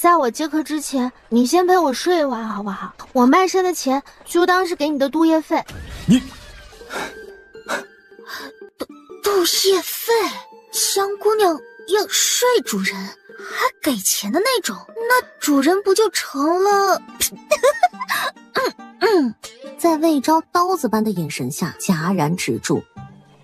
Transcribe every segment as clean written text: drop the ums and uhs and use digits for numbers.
在我接客之前，你先陪我睡一晚好不好？我卖身的钱就当是给你的度夜费。你度夜费？香姑娘要睡主人，还给钱的那种，那主人不就成了？在魏昭刀子般的眼神下戛然止住。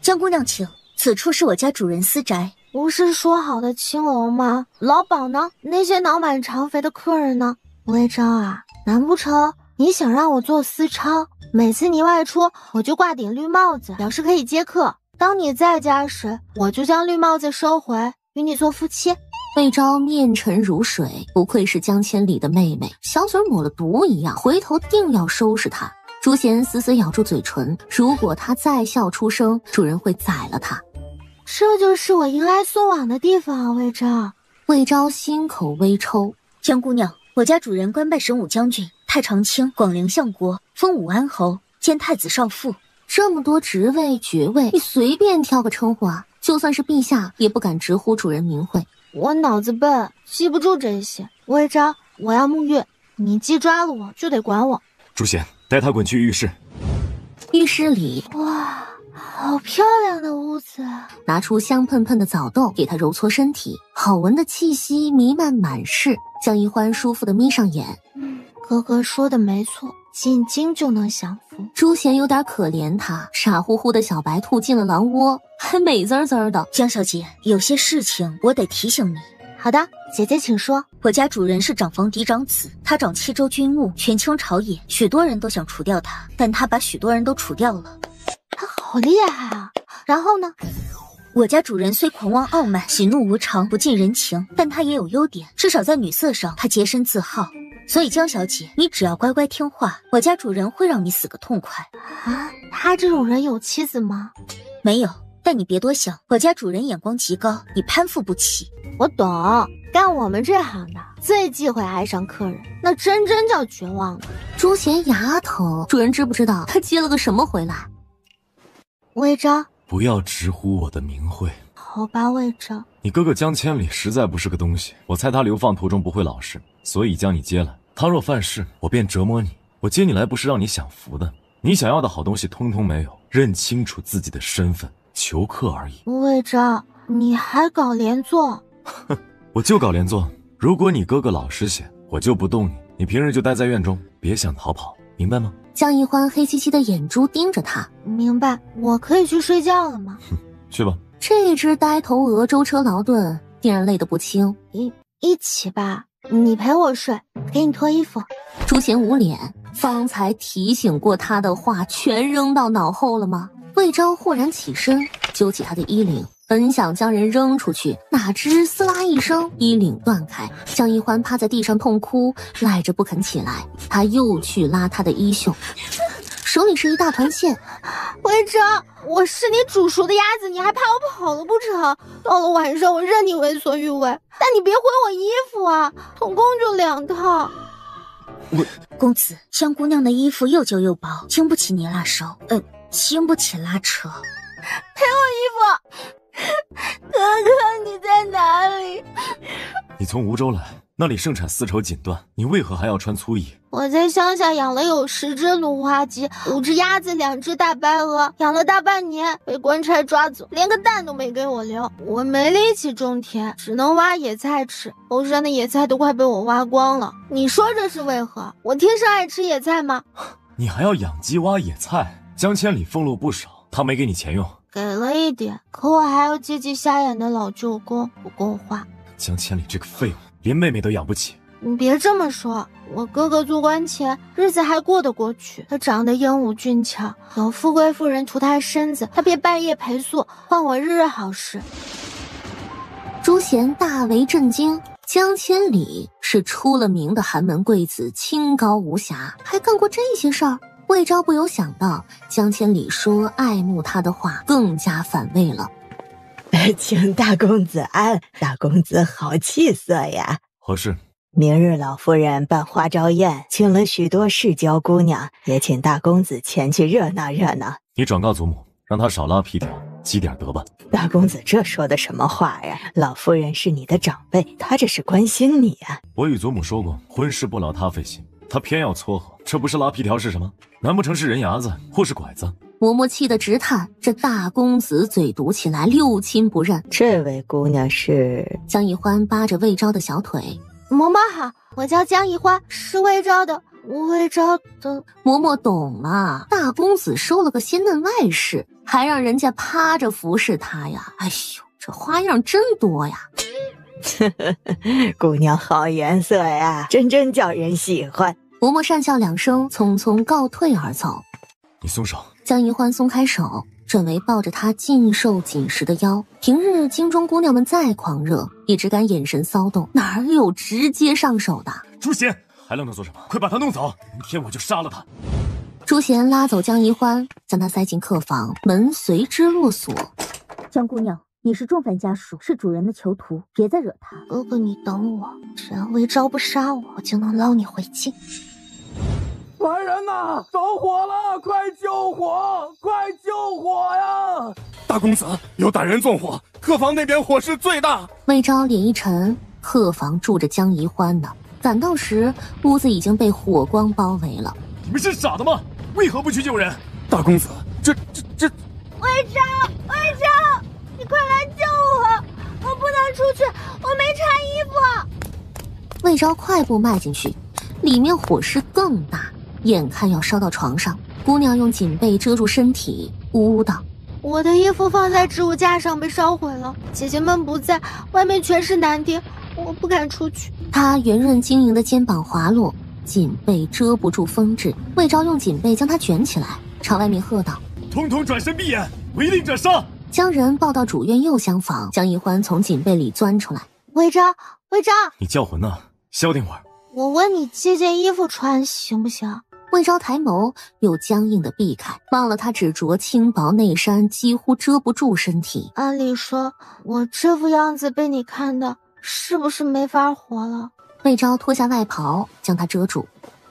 江姑娘请，此处是我家主人私宅。不是说好的青楼吗？老鸨呢？那些脑满肠肥的客人呢？魏昭啊，难不成你想让我做私娼？每次你外出，我就挂顶绿帽子，表示可以接客。当你在家时，我就将绿帽子收回，与你做夫妻。魏昭面沉如水，不愧是江千里的妹妹，小嘴抹了毒一样，回头定要收拾她。朱贤死死咬住嘴唇，如果她再笑出声，主人会宰了她。这就是我迎来送往的地方啊，魏昭。魏昭心口微抽。江姑娘，我家主人官拜神武将军、太常卿、广陵相国，封武安侯，兼太子少傅。这么多职位爵位，你随便挑个称呼啊，就算是陛下也不敢直呼主人名讳。我脑子笨，记不住这些。魏昭，我要沐浴，你既抓了我，就得管我。朱贤，带他滚去浴室。浴室里，哇，好漂亮的屋子！拿出香喷喷的澡豆给他揉搓身体，好闻的气息弥漫满室。江一欢舒服的眯上眼。哥哥说的没错，进京就能享福。朱贤有点可怜他，傻乎乎的小白兔进了狼窝，还美滋滋的。江小姐，有些事情我得提醒你。好的，姐姐请说。我家主人是长房嫡长子，他掌7州军务，权倾朝野，许多人都想除掉他，但他把许多人都除掉了。他好厉害啊！然后呢？我家主人虽狂妄傲慢，喜怒无常，不近人情，但他也有优点，至少在女色上他洁身自好。所以江小姐，你只要乖乖听话，我家主人会让你死个痛快。啊，他这种人有妻子吗？没有，但你别多想，我家主人眼光极高，你攀附不起。我懂，干我们这行的最忌讳爱上客人，那真叫绝望了。朱贤牙疼，主人知不知道他接了个什么回来？魏昭，不要直呼我的名讳。好吧，魏昭。你哥哥江千里实在不是个东西，我猜他流放途中不会老实，所以将你接来。他若犯事，我便折磨你。我接你来不是让你享福的，你想要的好东西通通没有，认清楚自己的身份，求客而已。魏昭，你还搞连坐？哼，我就搞连坐。如果你哥哥老实些，我就不动你。你平日就待在院中，别想逃跑，明白吗？江一欢黑漆漆的眼珠盯着他。明白。我可以去睡觉了吗？哼，去吧。这只呆头鹅舟车劳顿，定然累得不轻。一起吧，你陪我睡，给你脱衣服。朱贤捂脸，方才提醒过他的话全扔到脑后了吗？魏昭豁然起身，揪起他的衣领，本想将人扔出去，哪知撕拉一声，衣领断开。江一欢趴在地上痛哭，赖着不肯起来。他又去拉他的衣袖，手里是一大团线。魏昭，我是你煮熟的鸭子，你还怕我跑了不成？到了晚上我任你为所欲为，但你别毁我衣服啊，总共就2套。公子，江姑娘的衣服又旧又薄，经不起你拉收，经不起拉扯。赔我衣服！哥哥，你在哪里？你从梧州来，那里盛产丝绸锦缎，你为何还要穿粗衣？我在乡下养了有10只芦花鸡，5只鸭子，2只大白鹅，养了大半年，被官差抓走，连个蛋都没给我留。我没力气种田，只能挖野菜吃，后山的野菜都快被我挖光了。你说这是为何？我天生爱吃野菜吗？你还要养鸡挖野菜？江千里俸禄不少，他没给你钱用？给了一点，可我还要接济瞎眼的老舅公，不够花。江千里这个废物，连妹妹都养不起。你别这么说，我哥哥做官前日子还过得过去，他长得英武俊俏，有富贵妇人图他身子，他便半夜陪宿，换我日日好事。朱贤大为震惊，江千里是出了名的寒门贵子，清高无瑕，还干过这些事儿。魏昭不由想到江千里说爱慕他的话更加反胃了。请大公子安，大公子好气色呀。何事？明日老夫人办花朝宴，请了许多世交姑娘，也请大公子前去热闹热闹。你转告祖母，让她少拉屁条，积点德吧。大公子这说的什么话呀？老夫人是你的长辈，她这是关心你呀。我与祖母说过，婚事不劳她费心，她偏要撮合，这不是拉皮条是什么？难不成是人牙子或是拐子？嬷嬷气得直叹，这大公子嘴毒起来六亲不认。这位姑娘是？江一欢扒着魏昭的小腿。嬷嬷好，我叫江一欢，是魏昭的。嬷嬷懂了，大公子收了个鲜嫩外室，还让人家趴着服侍他呀。哎呦，这花样真多呀。姑娘好颜色呀，真叫人喜欢。嬷嬷讪笑两声，匆匆告退而走。你松手。江一欢松开手，转为抱着她尽瘦紧实的腰。平日京中姑娘们再狂热，也只敢眼神骚动，哪有直接上手的？朱贤，还愣着做什么？快把他弄走，明天我就杀了他。朱贤拉走江一欢，将她塞进客房，门随之落锁。江姑娘，你是重犯家属，是主人的囚徒，别再惹他。哥哥，你等我，只要魏昭不杀我，我就能捞你回京。来人呐！着火了！快救火！快救火呀！大公子，有歹人纵火，客房那边火势最大。魏昭脸一沉，客房住着江宜欢呢。赶到时，屋子已经被火光包围了。你们是傻的吗？为何不去救人？大公子，这……魏昭，你快来救我！我不能出去，我没穿衣服。魏昭快步迈进去，里面火势更大。眼看要烧到床上，姑娘用锦被遮住身体，呜呜道：“我的衣服放在置物架上被烧毁了，姐姐们不在，外面全是男丁，我不敢出去。”她圆润晶莹的肩膀滑落，锦被遮不住风致。魏昭用锦被将她卷起来，朝外面喝道：“统统转身闭眼，违令者杀！”将人抱到主院右厢房，江一欢从锦被里钻出来：“魏昭，你叫魂呢？消停会儿。我问你借件衣服穿行不行？”魏昭抬眸，又僵硬地避开，忘了他只着轻薄内衫，几乎遮不住身体。按理说，我这副样子被你看到，是不是没法活了？魏昭脱下外袍，将他遮住。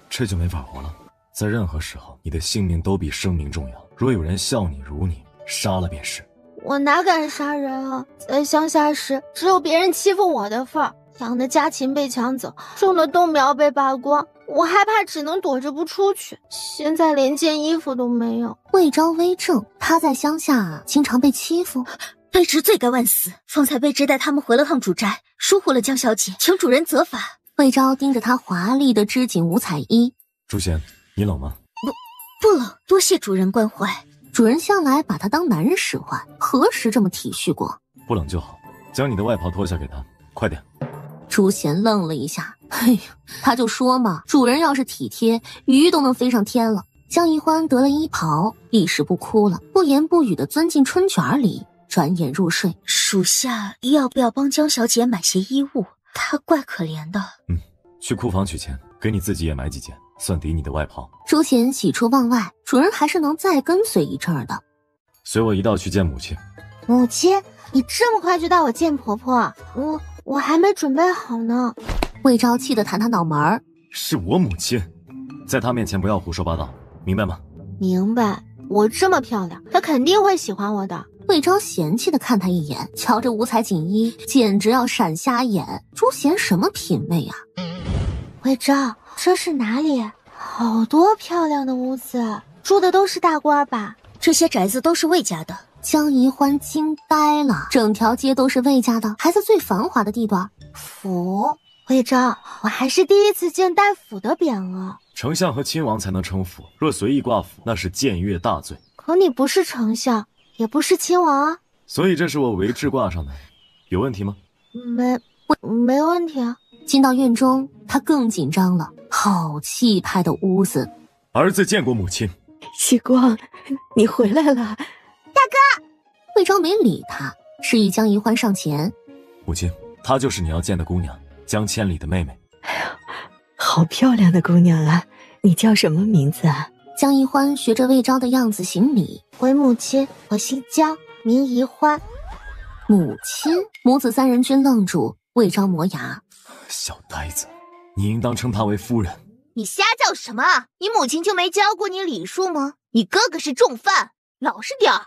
这就没法活了。在任何时候，你的性命都比生命重要。若有人笑你辱你，杀了便是。我哪敢杀人啊！在乡下时，只有别人欺负我的份儿。养的家禽被抢走，种的豆苗被扒光，我害怕，只能躲着不出去。现在连件衣服都没有。魏昭微怔，他在乡下经常被欺负，卑职罪该万死。方才卑职带他们回了趟主宅，疏忽了江小姐，请主人责罚。魏昭盯着他华丽的织锦五彩衣。朱贤，你冷吗？不冷，多谢主人关怀。主人向来把他当男人使唤，何时这么体恤过？不冷就好，将你的外袍脱下给他，快点。朱贤愣了一下，哎呀，他就说嘛，主人要是体贴，鱼都能飞上天了。江宜欢得了衣袍，一时不哭了，不言不语地钻进春卷里，转眼入睡。属下要不要帮江小姐买些衣物？她怪可怜的。去库房取钱，给你自己也买几件，算抵你的外袍。朱贤喜出望外，主人还是能再跟随一阵儿的。随我一道去见母亲。母亲，你这么快就带我见婆婆？我还没准备好呢。魏昭气得弹他脑门儿。是我母亲，在她面前不要胡说八道，明白吗？明白。我这么漂亮，她肯定会喜欢我的。魏昭嫌弃地看他一眼，瞧着五彩锦衣，简直要闪瞎眼。朱贤什么品味啊？魏昭，这是哪里？好多漂亮的屋子，住的都是大官吧？这些宅子都是魏家的。江宜欢惊呆了，整条街都是魏家的，还在最繁华的地段。府？魏昭，我还是第一次见带府的匾额。丞相和亲王才能称府，若随意挂府，那是僭越大罪。可你不是丞相，也不是亲王啊。所以这是我违制挂上的，有问题吗？没问题啊。进到院中，他更紧张了。好气派的屋子。儿子见过母亲。希光，你回来了。大哥。魏昭没理他，示意江宜欢上前。母亲，她就是你要见的姑娘，江千里的妹妹。哎呀，好漂亮的姑娘啊！你叫什么名字啊？江宜欢学着魏昭的样子行礼。回母亲，我姓江，名宜欢。母亲？母子三人均愣住。魏昭磨牙。小呆子，你应当称她为夫人。你瞎叫什么？你母亲就没教过你礼数吗？你哥哥是重犯，老实点儿。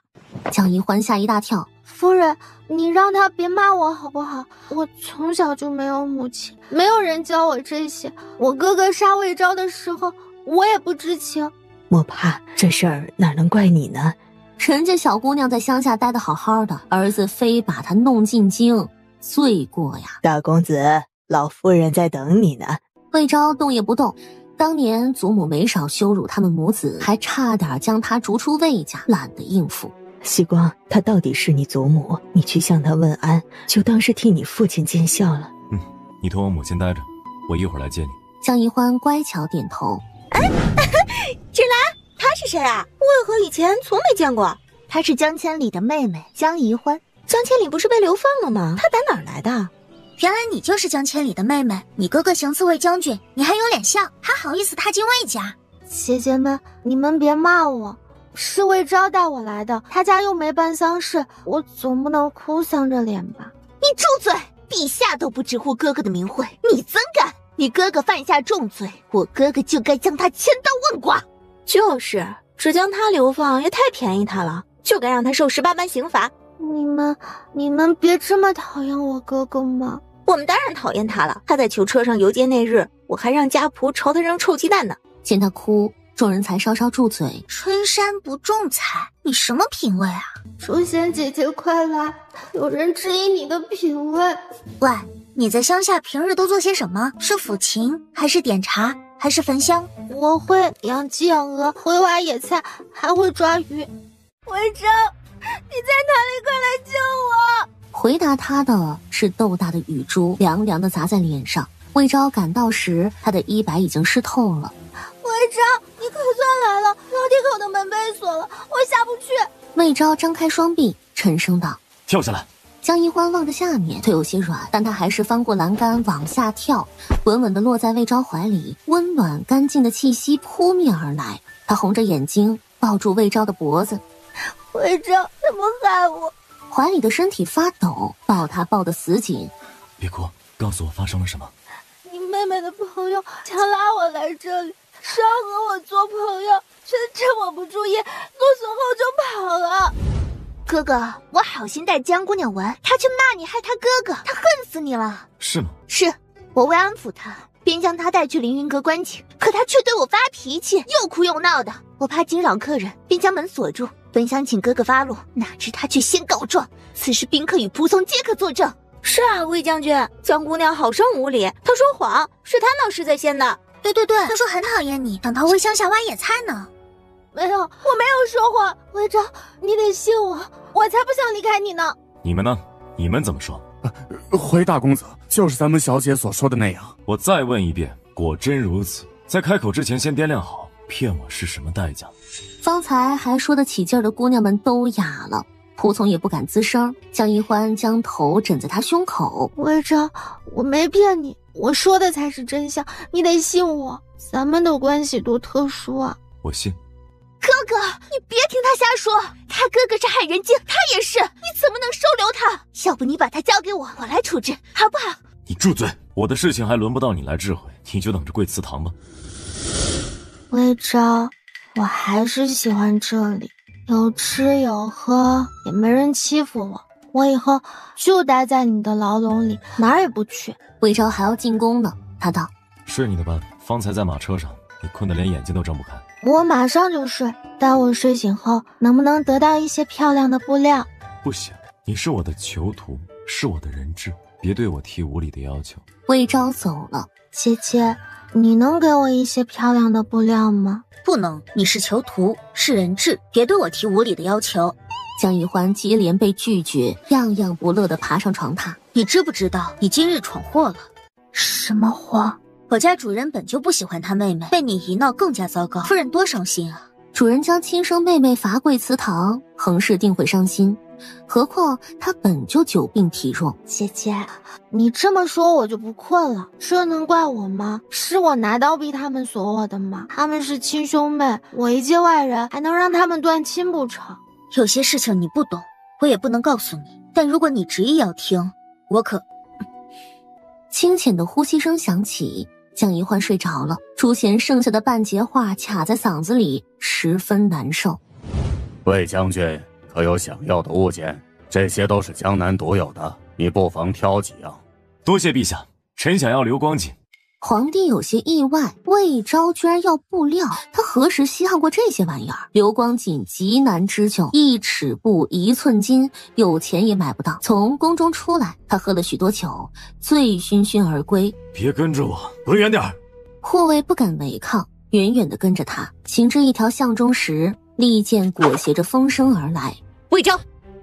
江一欢吓一大跳。夫人，你让他别骂我好不好？我从小就没有母亲，没有人教我这些。我哥哥杀魏昭的时候，我也不知情。莫怕，这事儿哪能怪你呢？人家小姑娘在乡下待得好好的，儿子非把她弄进京，罪过呀！大公子，老夫人在等你呢。魏昭动也不动。当年祖母没少羞辱他们母子，还差点将她逐出魏家，懒得应付。希光，她到底是你祖母，你去向她问安，就当是替你父亲尽孝了。你同我母亲待着，我一会儿来接你。江一欢乖巧点头。芷兰，她是谁啊？为何以前从没见过？她是江千里的妹妹江宜欢。江千里不是被流放了吗？她打哪儿来的？原来你就是江千里的妹妹，你哥哥行刺魏将军，你还有脸笑，还好意思踏进魏家？姐姐们，你们别骂我，是魏昭带我来的，他家又没办丧事，我总不能哭丧着脸吧？你住嘴！陛下都不直呼哥哥的名讳，你怎敢？你哥哥犯下重罪，我哥哥就该将他千刀万剐。就是，只将他流放也太便宜他了，就该让他受18般刑罚。你们别这么讨厌我哥哥嘛！我们当然讨厌他了。他在囚车上游街那日，我还让家仆朝他扔臭鸡蛋呢。见他哭，众人才稍稍住嘴。春山不种菜，你什么品味啊？淑贤姐姐快来，有人质疑你的品味。喂，你在乡下平日都做些什么？是抚琴，还是点茶，还是焚香？我会养鸡养鹅，会挖野菜，还会抓鱼。魏征，你在哪里？快来救我！回答他的是豆大的雨珠，凉凉的砸在脸上。魏昭赶到时，他的衣摆已经湿透了。魏昭，你可算来了！楼梯口的门被锁了，我下不去。魏昭张开双臂，沉声道：“跳下来。”江一欢望着下面，腿有些软，但他还是翻过栏杆往下跳，稳稳地落在魏昭怀里，温暖干净的气息扑面而来。他红着眼睛抱住魏昭的脖子。魏昭，怎么害我？怀里的身体发抖，抱他抱得死紧。别哭，告诉我发生了什么。你妹妹的朋友强拉我来这里，说要和我做朋友，却趁我不注意落锁后就跑了。哥哥，我好心带江姑娘玩，她却骂你，害她哥哥，她恨死你了。是吗？是，我为安抚她，便将她带去凌云阁关请，可她却对我发脾气，又哭又闹的，我怕惊扰客人，便将门锁住，本想请哥哥发落，哪知他却先告状，此时宾客与仆从皆可作证。是啊，魏将军，江姑娘好生无礼，她说谎，是她闹事在先的。对，她说很讨厌你，想逃回乡下挖野菜呢。没有，我没有说谎。魏昭，你得信我，我才不想离开你呢。你们呢？你们怎么说？回大公子，就是咱们小姐所说的那样。我再问一遍，果真如此？在开口之前先掂量好，骗我是什么代价？方才还说得起劲儿的姑娘们都哑了，仆从也不敢吱声。江一欢将头枕在他胸口。魏昭，我没骗你，我说的才是真相，你得信我。咱们的关系多特殊啊！我信。哥哥，你别听他瞎说，他哥哥是害人精，他也是，你怎么能收留他？要不你把他交给我，我来处置，好不好？你住嘴！我的事情还轮不到你来智慧，你就等着跪祠堂吧。魏昭，我还是喜欢这里，有吃有喝，也没人欺负我。我以后就待在你的牢笼里，哪儿也不去。魏昭还要进宫呢，他道：“睡你的吧，方才在马车上，你困得连眼睛都睁不开。”我马上就睡，待我睡醒后，能不能得到一些漂亮的布料？不行，你是我的囚徒，是我的人质，别对我提无理的要求。魏昭走了。姐姐，你能给我一些漂亮的布料吗？不能，你是囚徒，是人质，别对我提无理的要求。江一欢接连被拒绝，样样不乐地爬上床榻。你知不知道，你今日闯祸了？什么祸？我家主人本就不喜欢他妹妹，被你一闹更加糟糕，夫人多伤心啊！主人将亲生妹妹罚跪祠堂，横事定会伤心，何况她本就久病体弱。姐姐，你这么说我就不困了，这能怪我吗？是我拿刀逼他们锁我的吗？他们是亲兄妹，我一介外人，还能让他们断亲不成？有些事情你不懂，我也不能告诉你，但如果你执意要听，我可……清浅的呼吸声响起，江一欢睡着了，朱贤剩下的半截话卡在嗓子里，十分难受。魏将军，可可有想要的物件？这些都是江南独有的，你不妨挑几样。多谢陛下，臣想要流光锦。皇帝有些意外，魏昭居然要布料，他何时稀罕过这些玩意儿？流光锦极难织就，1尺布1寸金，有钱也买不到。从宫中出来，他喝了许多酒，醉醺醺而归。别跟着我，滚远点儿！护卫不敢违抗，远远地跟着他。行至一条巷中时，利剑裹挟着风声而来。魏昭，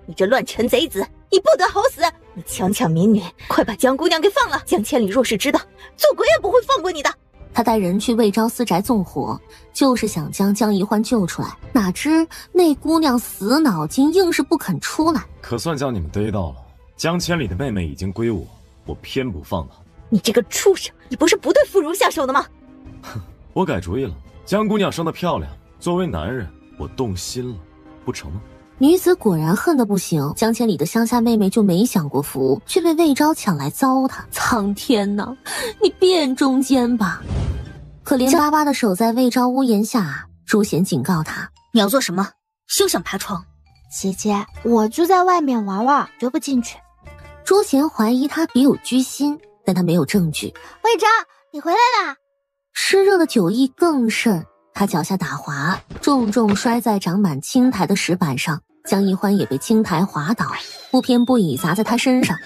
你这乱臣贼子，你不得好死！你强抢民女，快把江姑娘给放了！江千里若是知道，做鬼也不会放过你的。他带人去魏昭私宅纵火，就是想将江宜欢救出来，哪知那姑娘死脑筋，硬是不肯出来。可算将你们逮到了，江千里的妹妹已经归我，我偏不放她。你这个畜生，你不是不对芙蓉下手的吗？哼，我改主意了，江姑娘生得漂亮，作为男人，我动心了，不成吗？女子果然恨得不行，江千里的乡下妹妹就没享过福，却被魏昭抢来糟蹋。苍天哪，你变中间吧！可怜巴巴的守在魏昭屋檐下，朱贤警告他：你要做什么？休想爬窗！姐姐，我就在外面玩玩，绝不进去。朱贤怀疑他别有居心，但他没有证据。魏昭，你回来啦！湿热的酒意更甚，他脚下打滑，重重摔在长满青苔的石板上。江宜欢也被青苔滑倒，不偏不倚砸在他身上。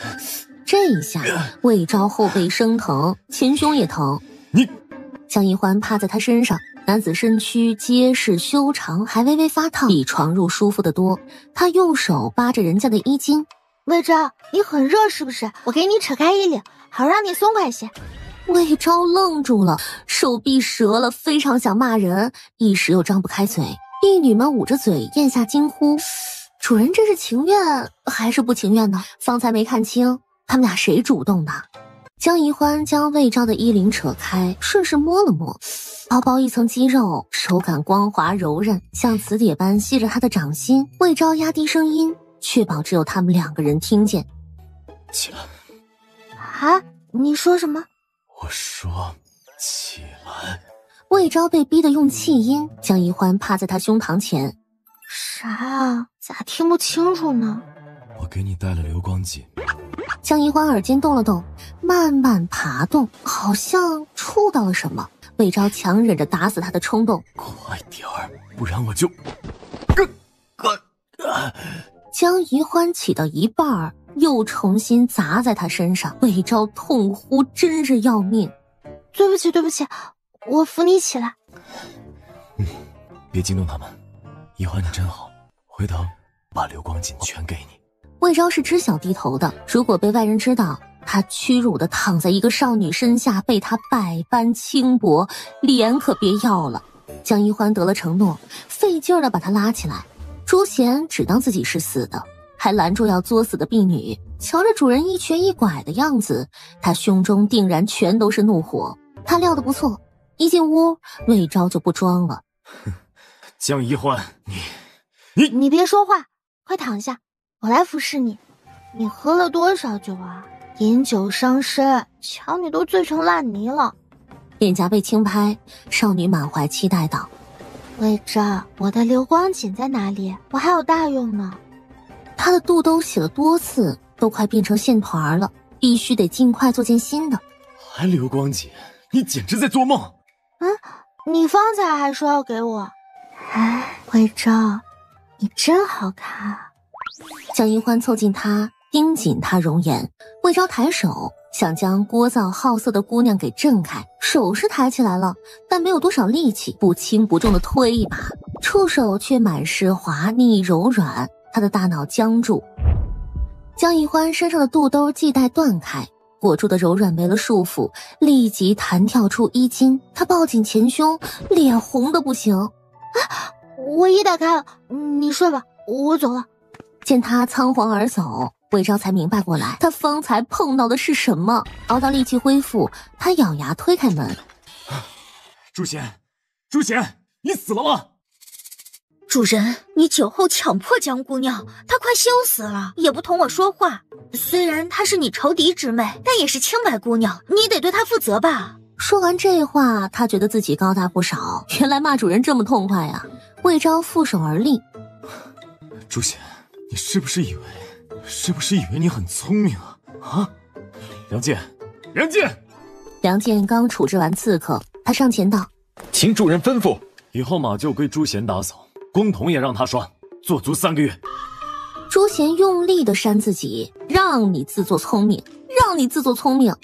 这一下，魏昭后背生疼，前胸也疼。你，江宜欢趴在他身上，男子身躯结实修长，还微微发烫，比床褥舒服得多。他用手扒着人家的衣襟。魏昭，你很热是不是？我给你扯开衣领，好让你松快些。魏昭愣住了，手臂折了，非常想骂人，一时又张不开嘴。婢女们捂着嘴，咽下惊呼：主人这是情愿还是不情愿呢？方才没看清，他们俩谁主动的？江宜欢将魏昭的衣领扯开，顺势摸了摸，薄薄一层肌肉，手感光滑柔韧，像磁铁般吸着他的掌心。魏昭压低声音，确保只有他们2个人听见：起来！啊，你说什么？我说起来。魏昭被逼得用气音，江宜欢趴在他胸膛前。啥啊？咋听不清楚呢？我给你带了流光锦。江宜欢耳尖动了动，慢慢爬动，好像触到了什么。魏昭强忍着打死他的冲动，快点儿，不然我就……江宜欢起到一半，又重新砸在他身上。魏昭痛呼，真是要命！对不起，对不起。我扶你起来。别惊动他们。宜欢你真好，回头把流光锦全给你。魏昭是知晓低头的，如果被外人知道，他屈辱地躺在一个少女身下，被他百般轻薄，脸可别要了。江宜欢得了承诺，费劲儿地把他拉起来。朱贤只当自己是死的，还拦住要作死的婢女。瞧着主人一瘸一拐的样子，他胸中定然全都是怒火。他料得不错，一进屋，魏昭就不装了。江宜欢，你别说话，快躺下，我来服侍你。你喝了多少酒啊？饮酒伤身，瞧你都醉成烂泥了。脸颊被轻拍，少女满怀期待道：魏昭，我的流光锦在哪里？我还有大用呢。他的肚兜洗了多次，都快变成线团了，必须得尽快做件新的。还流光锦？你简直在做梦！你方才还说要给我。哎，魏昭，你真好看。江宜欢凑近他，盯紧他容颜。魏昭抬手想将聒噪好色的姑娘给震开，手是抬起来了，但没有多少力气，不轻不重的推一把，触手却满是滑腻柔软，他的大脑僵住。江宜欢身上的肚兜系带断开，裹住的柔软没了束缚，立即弹跳出衣襟。他抱紧前胸，脸红的不行。我衣带开了，你睡吧，我走了。见他仓皇而走，魏昭才明白过来，他方才碰到的是什么。熬到力气恢复，他咬牙推开门。朱贤，朱贤，你死了吗？主人，你酒后强迫江姑娘，她快羞死了，也不同我说话。虽然她是你仇敌之妹，但也是清白姑娘，你得对她负责吧。说完这话，他觉得自己高大不少，原来骂主人这么痛快啊。魏昭负手而立。朱贤，你是不是以为你很聪明啊？啊！梁健，梁健！梁健刚处置完刺客，他上前道：“请主人吩咐。以后马厩归朱贤打扫，工桶也让他刷，做足3个月。”朱贤用力地扇自己，让你自作聪明，让你自作聪明。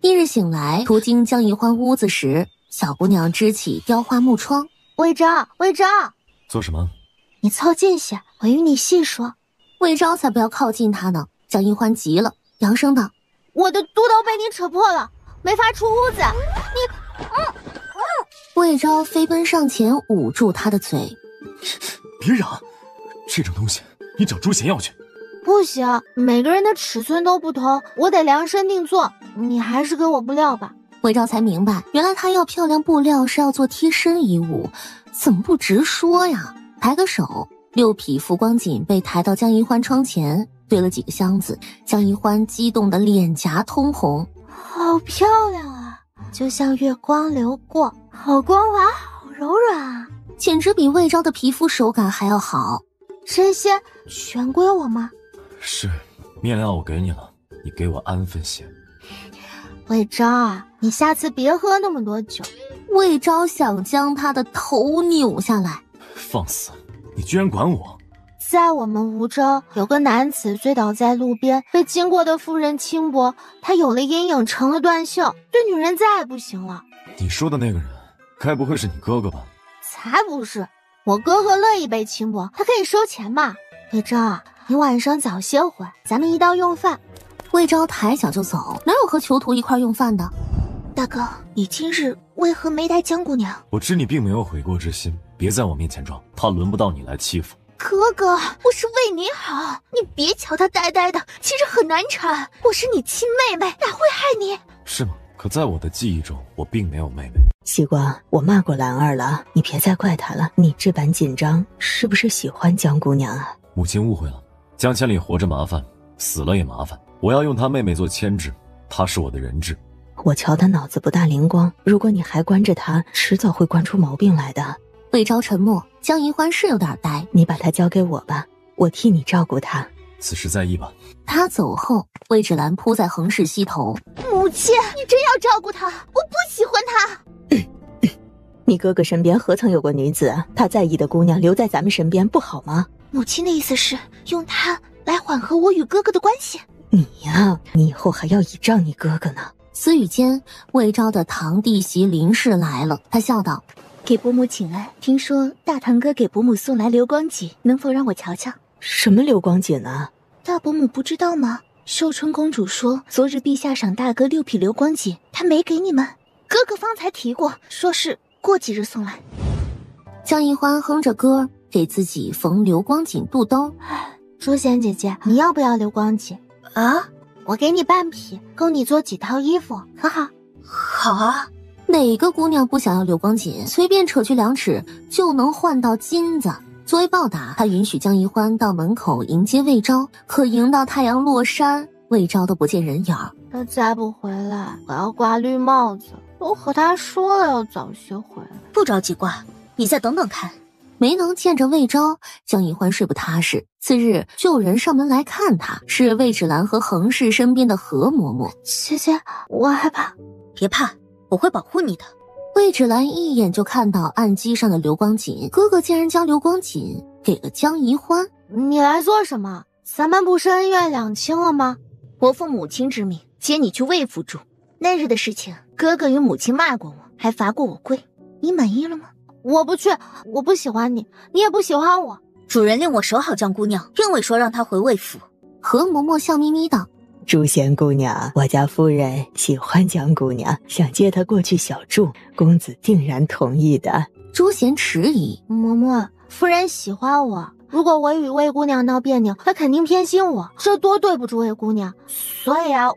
一日醒来，途经江宜欢屋子时，小姑娘支起雕花木窗。魏昭，魏昭，做什么？你凑近些，我与你细说。魏昭才不要靠近他呢。江宜欢急了，扬声道：“我的肚兜被你扯破了，没法出屋子。魏昭飞奔上前，捂住他的嘴：“别嚷，这种东西你找朱贤要去。”不行，每个人的尺寸都不同，我得量身定做。你还是给我布料吧。魏昭才明白，原来他要漂亮布料是要做贴身衣物，怎么不直说呀？抬个手，6匹浮光锦被抬到江宜欢窗前，堆了几个箱子。江宜欢激动的脸颊通红，好漂亮啊，就像月光流过，好光滑，好柔软啊，简直比魏昭的皮肤手感还要好。这些全归我吗？是，面料我给你了，你给我安分些。魏昭啊，你下次别喝那么多酒。魏昭想将他的头扭下来。放肆，你居然管我！在我们梧州，有个男子醉倒在路边，被经过的妇人轻薄，他有了阴影，成了断袖，对女人再也不行了。你说的那个人，该不会是你哥哥吧？才不是，我哥哥乐意被轻薄，他可以收钱嘛。魏昭啊，你晚上早些回，咱们一道用饭。魏昭抬脚就走，哪有和囚徒一块用饭的？大哥，你今日为何没带江姑娘？我知你并没有悔过之心，别在我面前装，他轮不到你来欺负。哥哥，我是为你好，你别瞧她呆呆的，其实很难缠。我是你亲妹妹，哪会害你？是吗？可在我的记忆中，我并没有妹妹。西瓜，我骂过兰儿了，你别再怪她了。你这般紧张，是不是喜欢江姑娘啊？母亲误会了，江千里活着麻烦，死了也麻烦。我要用他妹妹做牵制，她是我的人质。我瞧他脑子不大灵光，如果你还关着他，迟早会惯出毛病来的。魏昭沉默，江宜欢是有点呆。你把他交给我吧，我替你照顾他。此事在意吧。他走后，魏芷兰扑在横氏膝头。母亲，你真要照顾他？我不喜欢他。你哥哥身边何曾有过女子啊？他在意的姑娘留在咱们身边不好吗？母亲的意思是用他来缓和我与哥哥的关系。你呀，你以后还要倚仗你哥哥呢。私语间，魏昭的堂弟媳林氏来了，他笑道：“给伯母请安，听说大堂哥给伯母送来流光锦，能否让我瞧瞧？”什么流光锦啊？大伯母不知道吗？寿春公主说，昨日陛下赏大哥6匹流光锦，他没给你们。哥哥方才提过，说是过几日送来。江宜欢哼着歌，给自己缝流光锦肚兜。朱贤姐姐，你要不要流光锦啊？我给你半匹，够你做几套衣服，可好？好啊。哪个姑娘不想要流光锦？随便扯去2尺就能换到金子。作为报答，他允许江宜欢到门口迎接魏昭，可迎到太阳落山，魏昭都不见人影儿。他再不回来，我要挂绿帽子。都和他说了要早些回来。不着急挂，你再等等看。没能见着魏昭，江宜欢睡不踏实。次日就有人上门来看他，是魏芷兰和横氏身边的何嬷嬷。姐姐，我害怕。别怕，我会保护你的。魏芷兰一眼就看到案几上的流光锦，哥哥竟然将流光锦给了江宜欢。你来做什么？咱们不是恩怨两清了吗？我奉母亲之命接你去魏府住。那日的事情，哥哥与母亲骂过我，还罚过我跪，你满意了吗？我不去，我不喜欢你，你也不喜欢我。主人令我守好江姑娘，并未说让她回魏府。何嬷嬷笑眯眯道：“朱贤姑娘，我家夫人喜欢江姑娘，想接她过去小住，公子定然同意的。”朱贤迟疑：“嬷嬷，夫人喜欢我，如果我与魏姑娘闹别扭，她肯定偏心我，这多对不住魏姑娘。所以啊，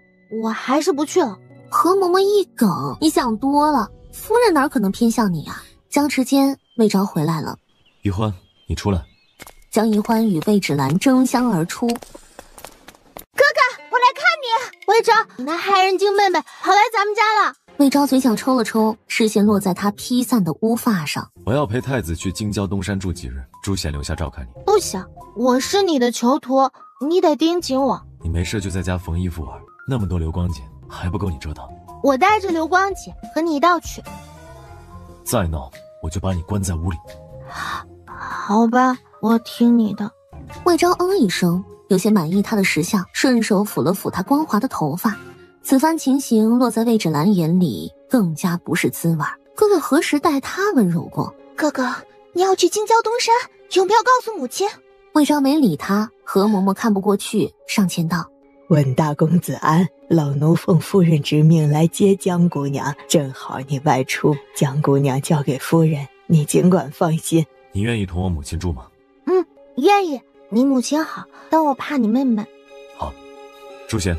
我还是不去了。”何嬷嬷一梗：“你想多了，夫人哪可能偏向你啊？”僵持间，魏昭回来了。宜欢，你出来。江宜欢与魏芷兰争相而出。哥哥，我来看你。魏昭，你那害人精妹妹跑来咱们家了。魏昭嘴角抽了抽，视线落在他披散的乌发上。我要陪太子去京郊东山住几日，朱贤留下照看你。不行，我是你的囚徒，你得盯紧我。你没事就在家缝衣服玩，那么多流光锦还不够你折腾。我带着流光锦和你一道去。再闹我就把你关在屋里。好吧，我听你的。魏昭一声，有些满意他的识相，顺手抚了抚他光滑的头发。此番情形落在魏芷兰眼里更加不是滋味。哥哥何时待他温柔过？哥哥，你要去京郊东山，有没有告诉母亲？魏昭没理他，何嬷嬷看不过去，上前道：问大公子安，老奴奉夫人之命来接江姑娘，正好你外出，江姑娘交给夫人，你尽管放心。你愿意同我母亲住吗？愿意。你母亲好，但我怕你妹妹。好，朱贤，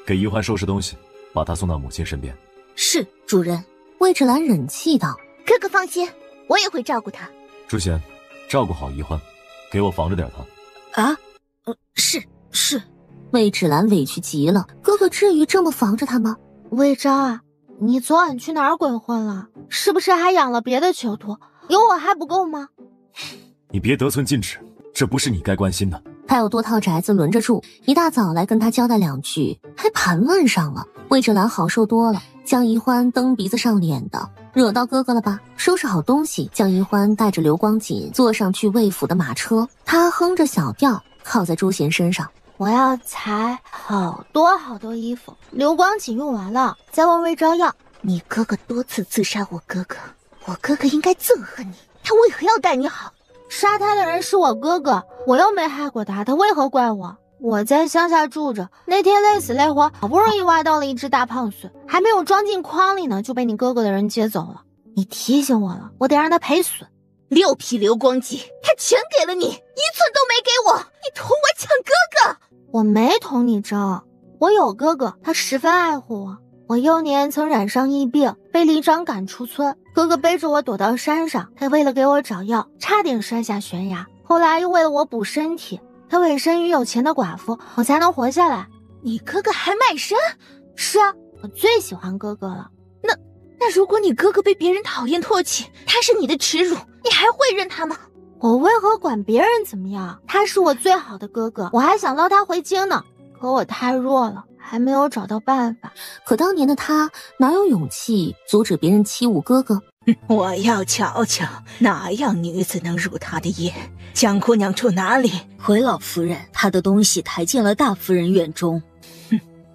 给宜欢收拾东西，把她送到母亲身边。是，主人。魏芷兰忍气道：哥哥放心，我也会照顾她。朱贤，照顾好宜欢，给我防着点她。啊，是。魏芷兰委屈极了，哥哥至于这么防着她吗？魏昭啊，你昨晚去哪儿鬼混了？是不是还养了别的囚徒？有我还不够吗？你别得寸进尺，这不是你该关心的。他有多套宅子轮着住，一大早来跟他交代2句，还盘问上了。魏芷兰好受多了，江宜欢蹬鼻子上脸的，惹到哥哥了吧？收拾好东西，江宜欢带着流光锦坐上去魏府的马车，他哼着小调靠在朱贤身上。我要裁好多衣服，流光锦用完了再问魏昭要。你哥哥多次刺杀我哥哥，我哥哥应该憎恨你，他为何要待你好？杀他的人是我哥哥，我又没害过他，他为何怪我？我在乡下住着，那天累死累活，好不容易挖到了一只大胖笋，还没有装进筐里呢，就被你哥哥的人接走了。你提醒我了，我得让他赔损。6匹流光锦，他全给了你，1寸都没给我，你同我抢哥哥！我没同你争，我有哥哥，他十分爱护我。我幼年曾染上疫病，被里长赶出村，哥哥背着我躲到山上，他为了给我找药，差点摔下悬崖，后来又为了我补身体，他委身于有钱的寡妇，我才能活下来。你哥哥还卖身？是啊，我最喜欢哥哥了。那如果你哥哥被别人讨厌唾弃，他是你的耻辱，你还会认他吗？我为何管别人怎么样？他是我最好的哥哥，我还想捞他回京呢，可我太弱了，还没有找到办法。可当年的他哪有勇气阻止别人欺侮哥哥？我要瞧瞧哪样女子能入他的眼。江姑娘住哪里？回老夫人，她的东西抬进了大夫人院中。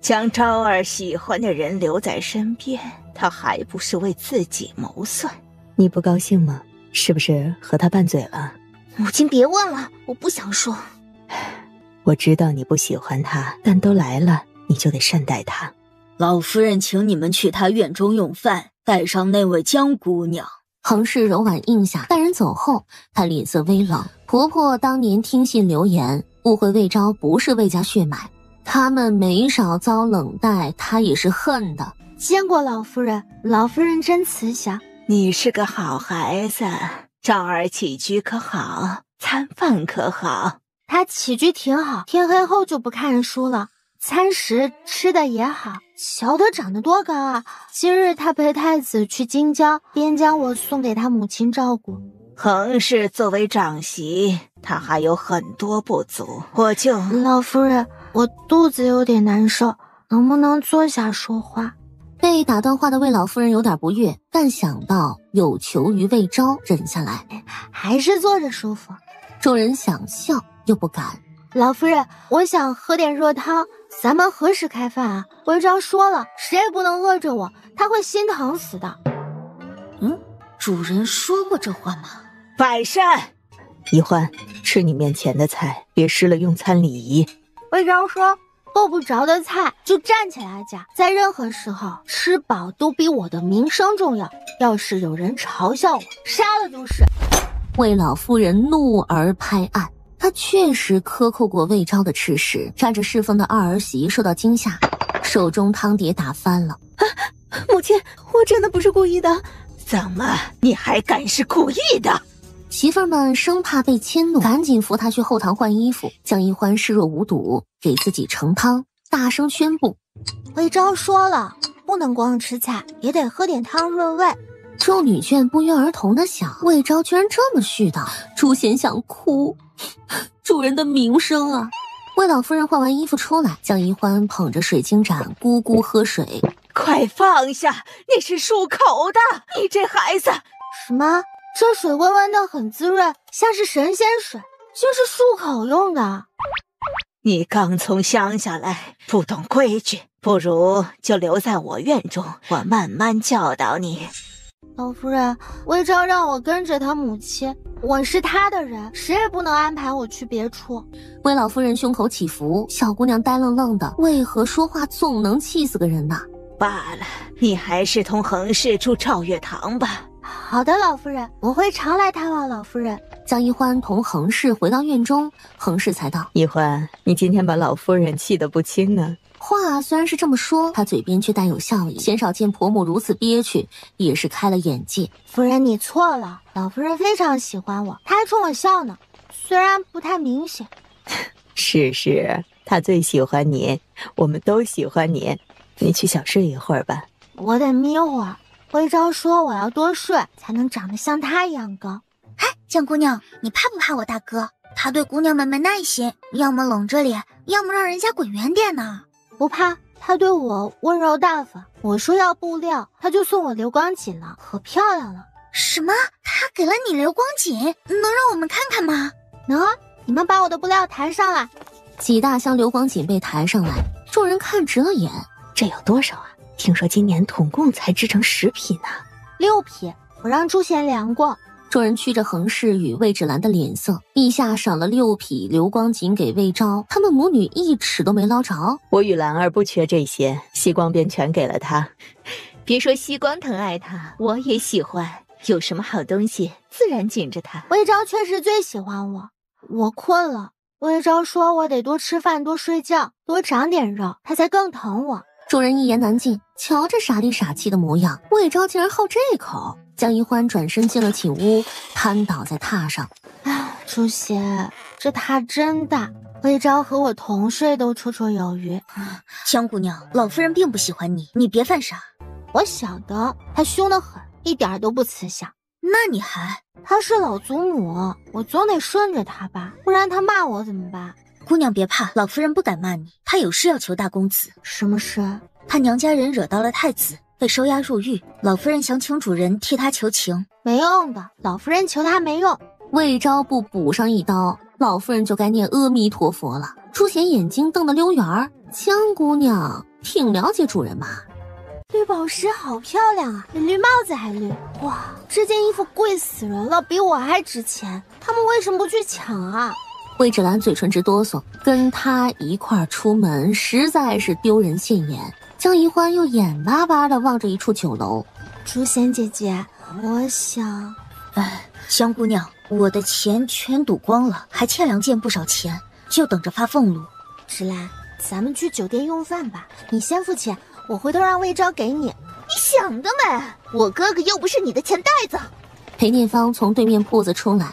将昭儿喜欢的人留在身边，他还不是为自己谋算？你不高兴吗？是不是和他拌嘴了？母亲别问了，我不想说。我知道你不喜欢他，但都来了，你就得善待他。老夫人请你们去她院中用饭，带上那位江姑娘。横氏柔婉应下，待人走后，她脸色微冷。婆婆当年听信流言，误会魏昭不是魏家血脉，他们没少遭冷待，她也是恨的。见过老夫人，老夫人真慈祥。你是个好孩子，昭儿起居可好？餐饭可好？她起居挺好，天黑后就不看书了，餐食吃的也好。小的长得多高啊！今日她陪太子去京郊，便将我送给他母亲照顾。横氏作为长媳，她还有很多不足，我就……老夫人，我肚子有点难受，能不能坐下说话？被打断话的魏老夫人有点不悦，但想到有求于魏昭，忍下来，还是坐着舒服。众人想笑又不敢。老夫人，我想喝点热汤，咱们何时开饭啊？魏昭说了，谁也不能饿着我，他会心疼死的。主人说过这话吗？摆善，宜欢，吃你面前的菜，别失了用餐礼仪。魏昭说，够不着的菜就站起来夹，在任何时候吃饱都比我的名声重要。要是有人嘲笑我，杀了就是。魏老夫人怒而拍案，她确实克扣过魏昭的吃食，占着侍奉的二儿媳受到惊吓，手中汤碟打翻了。母亲，我真的不是故意的。怎么你还敢是故意的？媳妇儿们生怕被迁怒，赶紧扶她去后堂换衣服。江一欢视若无睹，给自己盛汤，大声宣布：魏昭说了，不能光吃菜，也得喝点汤润胃。众女眷不约而同地想，魏昭居然这么絮叨，朱贤想哭。主人的名声啊！魏老夫人换完衣服出来，江一欢捧着水晶盏咕咕喝水。快放下，那是漱口的，你这孩子！什么？这水温温的，很滋润，像是神仙水，就是漱口用的。你刚从乡下来，不懂规矩，不如就留在我院中，我慢慢教导你。老夫人，魏昭让我跟着他母亲，我是他的人，谁也不能安排我去别处。魏老夫人胸口起伏，小姑娘呆愣愣的，为何说话总能气死个人呢？罢了，你还是同恒氏住照月堂吧。好的，老夫人，我会常来探望老夫人。江一欢同恒氏回到院中，恒氏才道：一欢，你今天把老夫人气得不轻呢。话虽然是这么说，他嘴边却带有笑意。鲜少见婆母如此憋屈，也是开了眼界。夫人，你错了，老夫人非常喜欢我，她还冲我笑呢，虽然不太明显。是，她最喜欢你，我们都喜欢你。你去小睡一会儿吧。我得眯会儿。魏昭说我要多睡，才能长得像他一样高。哎，江姑娘，你怕不怕我大哥？他对姑娘们没耐心，要么冷着脸，要么让人家滚远点呢。不怕，他对我温柔大方。我说要布料，他就送我流光锦了，可漂亮了。什么？他给了你流光锦？能让我们看看吗？能啊，你们把我的布料抬上来。几大箱流光锦被抬上来，众人看直了眼。这有多少啊？听说今年统共才织成10匹呢。6匹，我让朱贤量过。众人驱着恒氏与魏芷兰的脸色，陛下赏了6匹流光锦给魏昭，他们母女一尺都没捞着。我与兰儿不缺这些，西光便全给了他。别说西光疼爱他，我也喜欢，有什么好东西自然紧着他。魏昭确实最喜欢我。我困了，魏昭说我得多吃饭，多睡觉，多长点肉，他才更疼我。众人一言难尽，瞧这傻里傻气的模样，魏昭竟然好这口。江一欢转身进了寝屋，瘫倒在榻上。朱贤，这榻真大，魏昭和我同睡都绰绰有余。江姑娘，老夫人并不喜欢你，你别犯傻。我晓得，她凶得很，一点都不慈祥。那你还？她是老祖母，我总得顺着她吧，不然她骂我怎么办？姑娘别怕，老夫人不敢骂你，她有事要求大公子。什么事？她娘家人惹到了太子，被收押入狱，老夫人想请主人替她求情。没用的，老夫人求她没用。魏昭不补上一刀，老夫人就该念阿弥陀佛了。朱贤眼睛瞪得溜圆儿，江姑娘挺了解主人嘛。绿宝石好漂亮啊，比绿帽子还绿。哇，这件衣服贵死人了，比我还值钱，他们为什么不去抢啊？魏芷兰嘴唇直哆嗦，跟他一块儿出门实在是丢人现眼。江一欢又眼巴巴地望着一处酒楼。朱贤姐姐，我想……江姑娘，我的钱全赌光了，还欠2件不少钱，就等着发俸禄。芷兰，咱们去酒店用饭吧，你先付钱，我回头让魏昭给你。你想得美，我哥哥又不是你的钱袋子。裴念芳从对面铺子出来。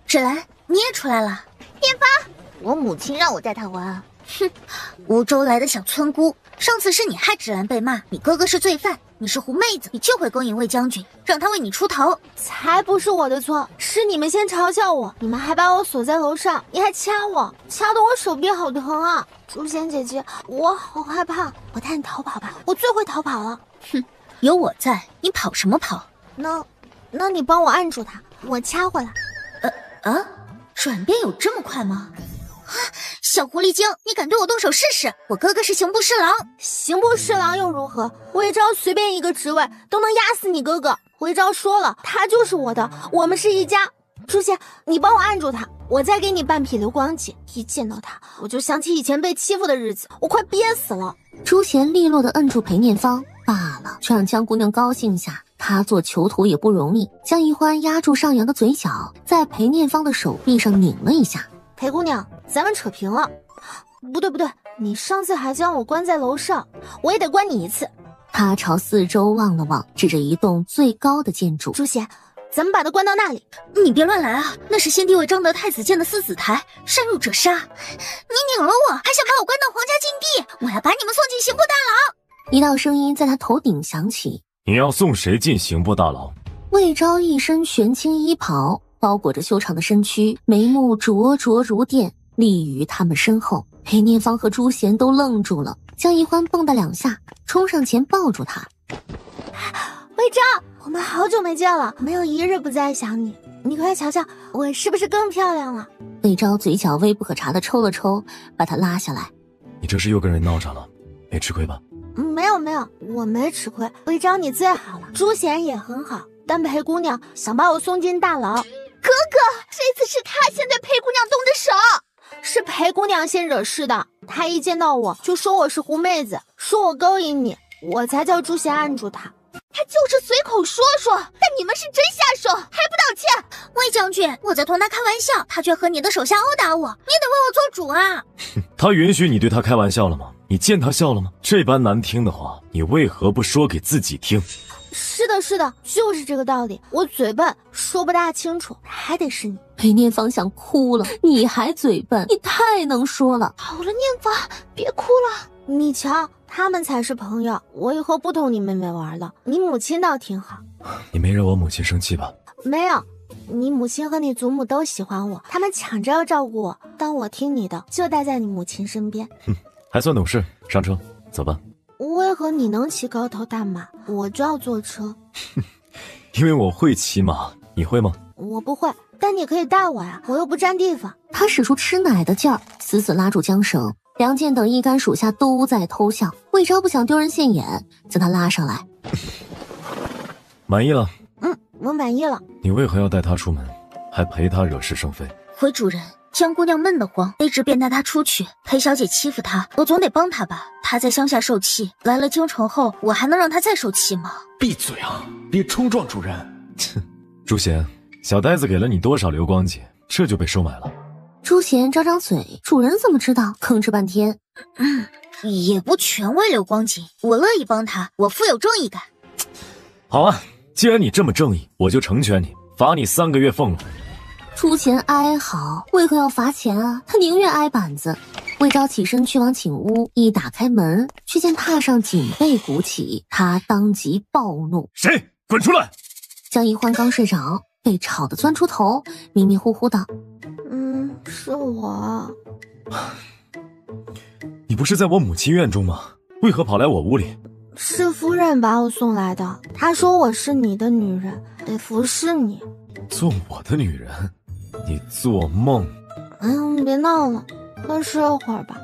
芷兰，你也出来了。念发，我母亲让我带他玩。哼，梧州来的小村姑，上次是你害芷兰被骂，你哥哥是罪犯，你是狐妹子，你就会勾引魏将军，让他为你出头。才不是我的错，是你们先嘲笑我，你们还把我锁在楼上，你还掐我，掐得我手臂好疼啊！朱贤姐姐，我好害怕，我带你逃跑吧，我最会逃跑了。哼，有我在，你跑什么跑？那你帮我按住他，我掐回来。转变有这么快吗？小狐狸精，你敢对我动手试试？我哥哥是刑部侍郎。刑部侍郎又如何？魏昭随便一个职位都能压死你哥哥。魏昭说了，他就是我的，我们是一家。朱贤，你帮我按住他，我再给你半匹流光锦。一见到他，我就想起以前被欺负的日子，我快憋死了。朱贤利落地摁住裴念芳，罢了，却让江姑娘高兴下。她做囚徒也不容易。江一欢压住上扬的嘴角，在裴念芳的手臂上拧了一下。裴姑娘，咱们扯平了。不对，你上次还将我关在楼上，我也得关你一次。他朝四周望了望，指着一栋最高的建筑。朱贤，咱们把他关到那里。你别乱来啊，那是先帝为彰德太子建的4子台，擅入者杀。你拧了我，还想把我关到皇家禁地，我要把你们送进刑部大牢。一道声音在他头顶响起：“你要送谁进刑部大牢？”魏昭一身玄青衣袍，包裹着修长的身躯，眉目灼灼如电，立于他们身后。裴念芳和朱贤都愣住了，江一欢蹦跶2下，冲上前抱住他。魏昭，我们好久没见了，没有一日不在想你。你快瞧瞧，我是不是更漂亮了？魏昭嘴角微不可察地抽了抽，把他拉下来。你这是又跟人闹着了，没吃亏吧？没有，我没吃亏。魏昭你最好了，朱贤也很好，但裴姑娘想把我送进大牢。哥哥，这次是他先对裴姑娘动的手。是裴姑娘先惹事的，她一见到我就说我是狐妹子，说我勾引你，我才叫朱贤按住她。他就是随口说说，但你们是真下手，还不道歉？魏将军，我在同他开玩笑，他却和你的手下殴打我，你得为我做主啊！他允许你对他开玩笑了吗？你见他笑了吗？这般难听的话，你为何不说给自己听？是的，就是这个道理。我嘴笨，说不大清楚，还得是你。裴念芳想哭了，你还嘴笨，你太能说了。好了，念芳，别哭了。你瞧，他们才是朋友，我以后不同你妹妹玩了。你母亲倒挺好。你没惹我母亲生气吧？没有，你母亲和你祖母都喜欢我，他们抢着要照顾我。当我听你的，就待在你母亲身边。还算懂事。上车，走吧。为何你能骑高头大马，我就要坐车？因为我会骑马，你会吗？我不会，但你可以带我呀，我又不占地方。他使出吃奶的劲儿，死死拉住缰绳。梁健等一干属下都在偷笑，魏昭不想丢人现眼，将他拉上来。满意了？我满意了。你为何要带他出门，还陪他惹是生非？回主人，江姑娘闷得慌，卑职便带她出去。裴小姐欺负她，我总得帮她吧。她在乡下受气，来了京城后，我还能让她再受气吗？闭嘴啊！别冲撞主人。朱贤，小呆子给了你多少流光锦，这就被收买了？朱贤张张嘴，主人怎么知道？吭哧半天。也不全为流光锦，我乐意帮她，我富有正义感。好啊，既然你这么正义，我就成全你，罚你3个月俸禄。朱贤哀嚎，为何要罚钱啊？他宁愿挨板子。魏昭起身去往寝屋，一打开门，却见榻上锦被鼓起，他当即暴怒：“谁？滚出来！”江一欢刚睡着，被吵得钻出头，迷迷糊糊道：“是我。”你不是在我母亲院中吗？为何跑来我屋里？是夫人把我送来的，她说我是你的女人，得服侍你。做我的女人？你做梦！你别闹了，快睡会儿吧。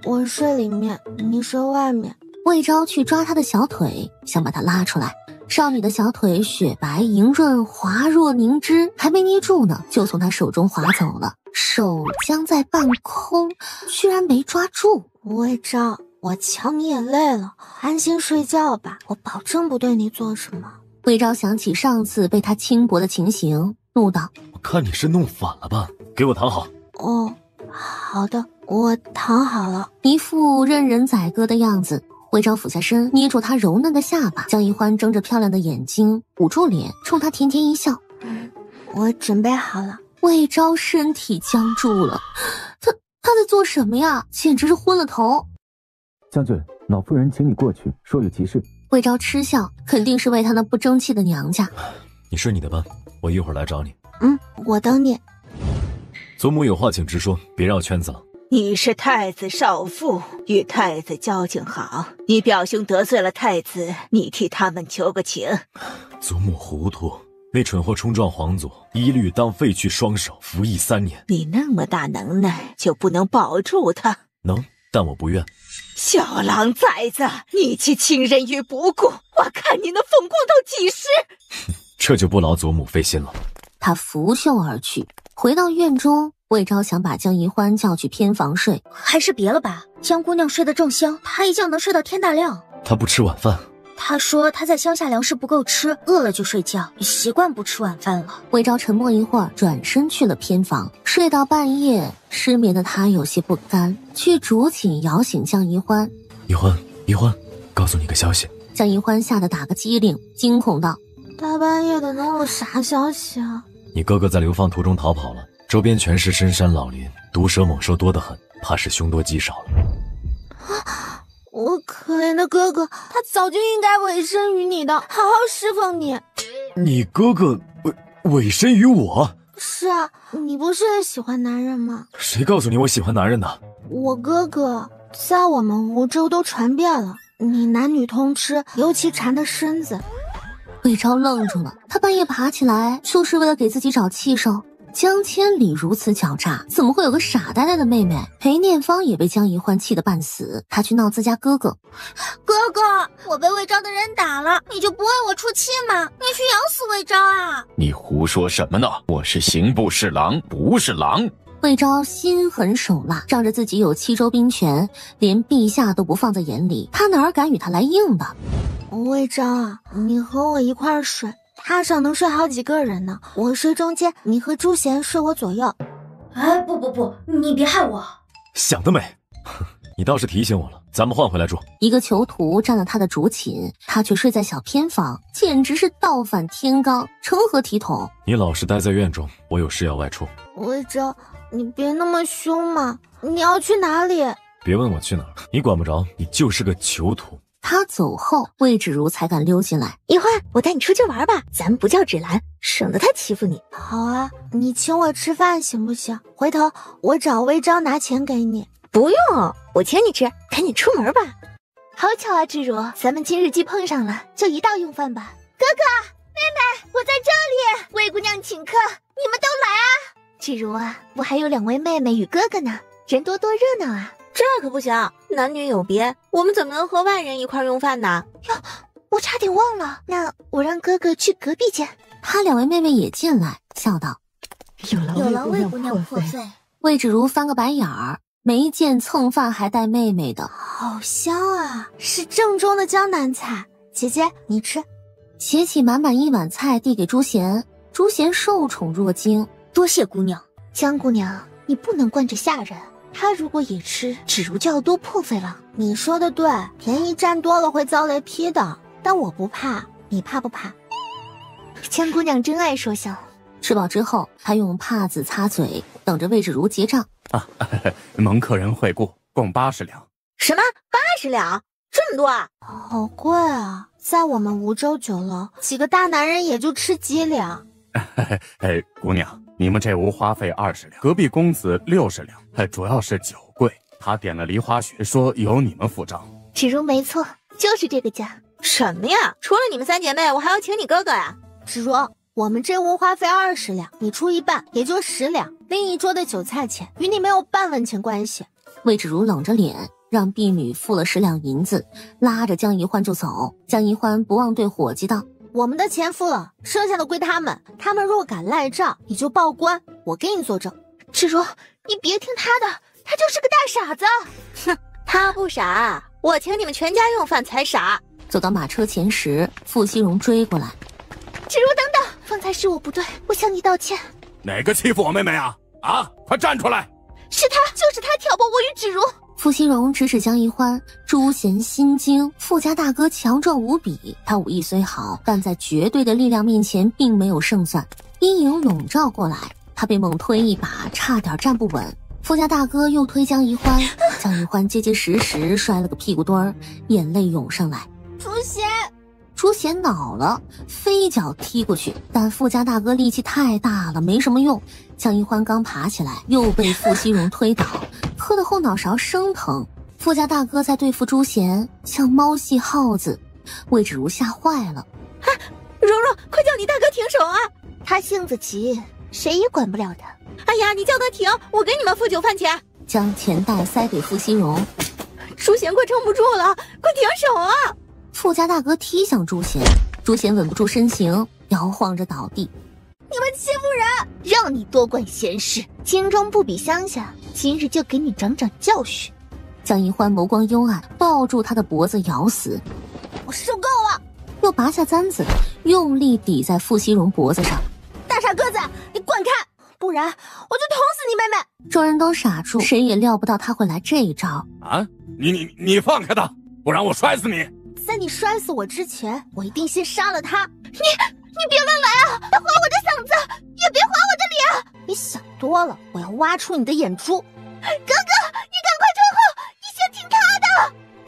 我睡里面，你睡外面。魏昭去抓她的小腿，想把她拉出来。少女的小腿雪白莹润，滑若凝脂，还没捏住呢，就从她手中滑走了。手僵在半空，居然没抓住。魏昭，我瞧你也累了，安心睡觉吧，我保证不对你做什么。魏昭想起上次被他轻薄的情形，怒道：“我看你是弄反了吧，给我躺好。”哦，好的，我躺好了。一副任人宰割的样子。魏昭俯下身，捏住他柔嫩的下巴，江一欢睁着漂亮的眼睛，捂住脸，冲他甜甜一笑：“我准备好了。”魏昭身体僵住了，他在做什么呀？简直是昏了头。将军，老夫人请你过去，说有急事。魏昭嗤笑，肯定是为他那不争气的娘家。你睡你的吧，我一会儿来找你。我等你。祖母有话请直说，别绕圈子了。你是太子少妇，与太子交情好，你表兄得罪了太子，你替他们求个情。祖母糊涂，那蠢货冲撞皇祖，一律当废去双手，服役3年。你那么大能耐，就不能保住他？能，但我不愿。小狼崽子，你弃亲人于不顾，我看你能风光到几时？这就不劳祖母费心了。他拂袖而去，回到院中。魏昭想把江一欢叫去偏房睡，还是别了吧。江姑娘睡得正香，她一觉能睡到天大亮。她不吃晚饭。她说她在乡下粮食不够吃，饿了就睡觉，习惯不吃晚饭了。魏昭沉默一会儿，转身去了偏房。睡到半夜，失眠的他有些不甘，去竹寝摇醒江一欢。一欢，告诉你个消息。江一欢吓得打个激灵，惊恐道：“大半夜的能有啥消息啊？”你哥哥在流放途中逃跑了，周边全是深山老林，毒蛇猛兽多得很，怕是凶多吉少了。我可怜的哥哥，他早就应该委身于你的，好好侍奉你。你哥哥委身于我？是啊，你不是也喜欢男人吗？谁告诉你我喜欢男人的？我哥哥在我们梧州都传遍了，你男女通吃，尤其缠的身子。魏昭愣住了，他半夜爬起来就是为了给自己找气受。江千里如此狡诈，怎么会有个傻呆呆的妹妹？裴念芳也被江宜欢气得半死，她去闹自家哥哥。哥哥，我被魏昭的人打了，你就不为我出气吗？你去咬死魏昭啊！你胡说什么呢？我是刑部侍郎，不是狼。魏昭心狠手辣，仗着自己有7州兵权，连陛下都不放在眼里，他哪敢与他来硬的？魏昭啊，你和我一块儿睡，榻上能睡好几个人呢。我睡中间，你和朱贤睡我左右。哎，不，你别害我。想得美！你倒是提醒我了，咱们换回来住。一个囚徒占了他的主寝，他却睡在小偏房，简直是倒反天罡，成何体统？你老实待在院中，我有事要外出。魏昭，你别那么凶嘛！你要去哪里？别问我去哪儿，你管不着，你就是个囚徒。他走后，魏芷如才敢溜进来。一欢，我带你出去玩吧，咱们不叫芷兰，省得他欺负你。好啊，你请我吃饭行不行？回头我找魏昭拿钱给你。不用，我请你吃，赶紧出门吧。好巧啊，芷如，咱们今日既碰上了，就一道用饭吧。哥哥，妹妹，我在这里，魏姑娘请客，你们都来啊！芷如啊，我还有2位妹妹与哥哥呢，人多多热闹啊。这可不行，男女有别，我们怎么能和外人一块用饭呢？哟，我差点忘了，那我让哥哥去隔壁间。他2位妹妹也进来，笑道：“有劳魏姑娘破费。”魏芷如翻个白眼儿，没见蹭饭还带妹妹的，好香啊，是正宗的江南菜。姐姐，你吃。携起满满一碗菜递给朱贤，朱贤受宠若惊，多谢姑娘。江姑娘，你不能惯着下人。他如果也吃，芷如就要多破费了。你说的对，便宜占多了会遭雷劈的，但我不怕，你怕不怕？江姑娘真爱说笑。吃饱之后，他用帕子擦嘴，等着魏芷如结账。蒙客人惠顾，共80两。什么80两？这么多啊？好贵啊！在我们梧州酒楼，几个大男人也就吃几两。姑娘，你们这屋花费20两，隔壁公子60两，主要是酒贵。他点了梨花雪，说由你们付账。芷如没错，就是这个价。什么呀？除了你们3姐妹，我还要请你哥哥呀。芷如，我们这屋花费20两，你出一半，也就10两。另一桌的酒菜钱与你没有半文钱关系。魏芷如冷着脸，让婢女付了10两银子，拉着江宜欢就走。江宜欢不忘对伙计道：“我们的钱付了，剩下的归他们。他们若敢赖账，你就报官，我给你作证。”芷如，你别听他的，他就是个大傻子。哼，他不傻，我请你们全家用饭才傻。走到马车前时，傅熙荣追过来：“芷如，等等，方才是我不对，我向你道歉。”哪个欺负我妹妹啊？啊，快站出来！是他，就是他挑拨我与芷如。傅熙荣指指江宜欢，朱贤心惊，傅家大哥强壮无比，他武艺虽好，但在绝对的力量面前并没有胜算。阴影笼罩过来，他被猛推一把，差点站不稳。傅家大哥又推江宜欢，江宜欢结结实实摔了个屁股墩儿，眼泪涌上来。朱贤恼了，飞脚踢过去，但傅家大哥力气太大了，没什么用。江宜欢刚爬起来，又被傅熙荣推倒，磕的后脑勺生疼。傅家大哥在对付朱贤，像猫戏耗子。魏芷如吓坏了：“蓉蓉，快叫你大哥停手啊！他性子急，谁也管不了他。哎呀，你叫他停，我给你们付酒饭钱。”将钱袋塞给傅熙荣：“朱贤快撑不住了，快停手啊！”傅家大哥踢向朱贤，朱贤稳不住身形，摇晃着倒地。你们欺负人，让你多管闲事，京中不比乡下，今日就给你长长教训。江宜欢眸光幽暗，抱住他的脖子咬死。我受够了！又拔下簪子，用力抵在傅熙荣脖子上。大傻鸽子，你滚开，不然我就捅死你妹妹！众人都傻住，谁也料不到他会来这一招。啊，你放开他，不然我摔死你！在你摔死我之前，我一定先杀了他。你别乱来啊！别划我的嗓子，也别划我的脸。你想多了，我要挖出你的眼珠。哥哥，你赶快退后，你先听他的。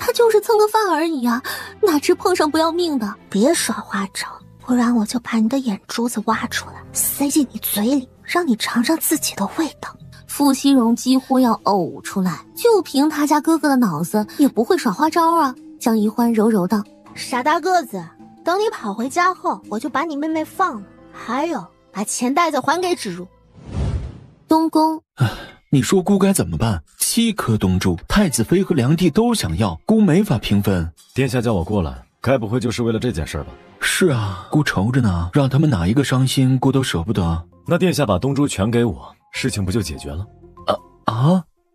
他就是蹭个饭而已啊，哪知碰上不要命的。别耍花招，不然我就把你的眼珠子挖出来，塞进你嘴里，让你尝尝自己的味道。傅熙荣几乎要呕出来，就凭他家哥哥的脑子，也不会耍花招啊。江一欢柔柔道：“傻大个子，等你跑回家后，我就把你妹妹放了。还有，把钱袋子还给芷如。”东宫，你说姑该怎么办？7颗东珠，太子妃和梁帝都想要，姑没法平分。殿下叫我过来，该不会就是为了这件事吧？是啊，姑愁着呢，让他们哪一个伤心，姑都舍不得。那殿下把东珠全给我，事情不就解决了？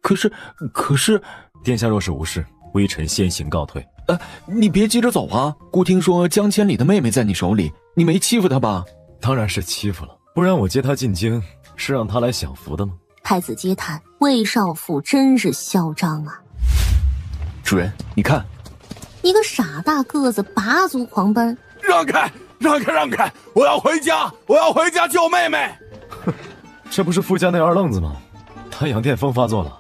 可是，殿下若是无事，微臣先行告退。你别急着走啊！姑听说江千里的妹妹在你手里，你没欺负她吧？当然是欺负了，不然我接她进京是让她来享福的吗？太子嗟叹，魏少府真是嚣张啊！主人，你看，一个傻大个子拔足狂奔，让开！让开！让开！我要回家！我要回家救妹妹！哼，这不是傅家那二愣子吗？他羊癫疯发作了。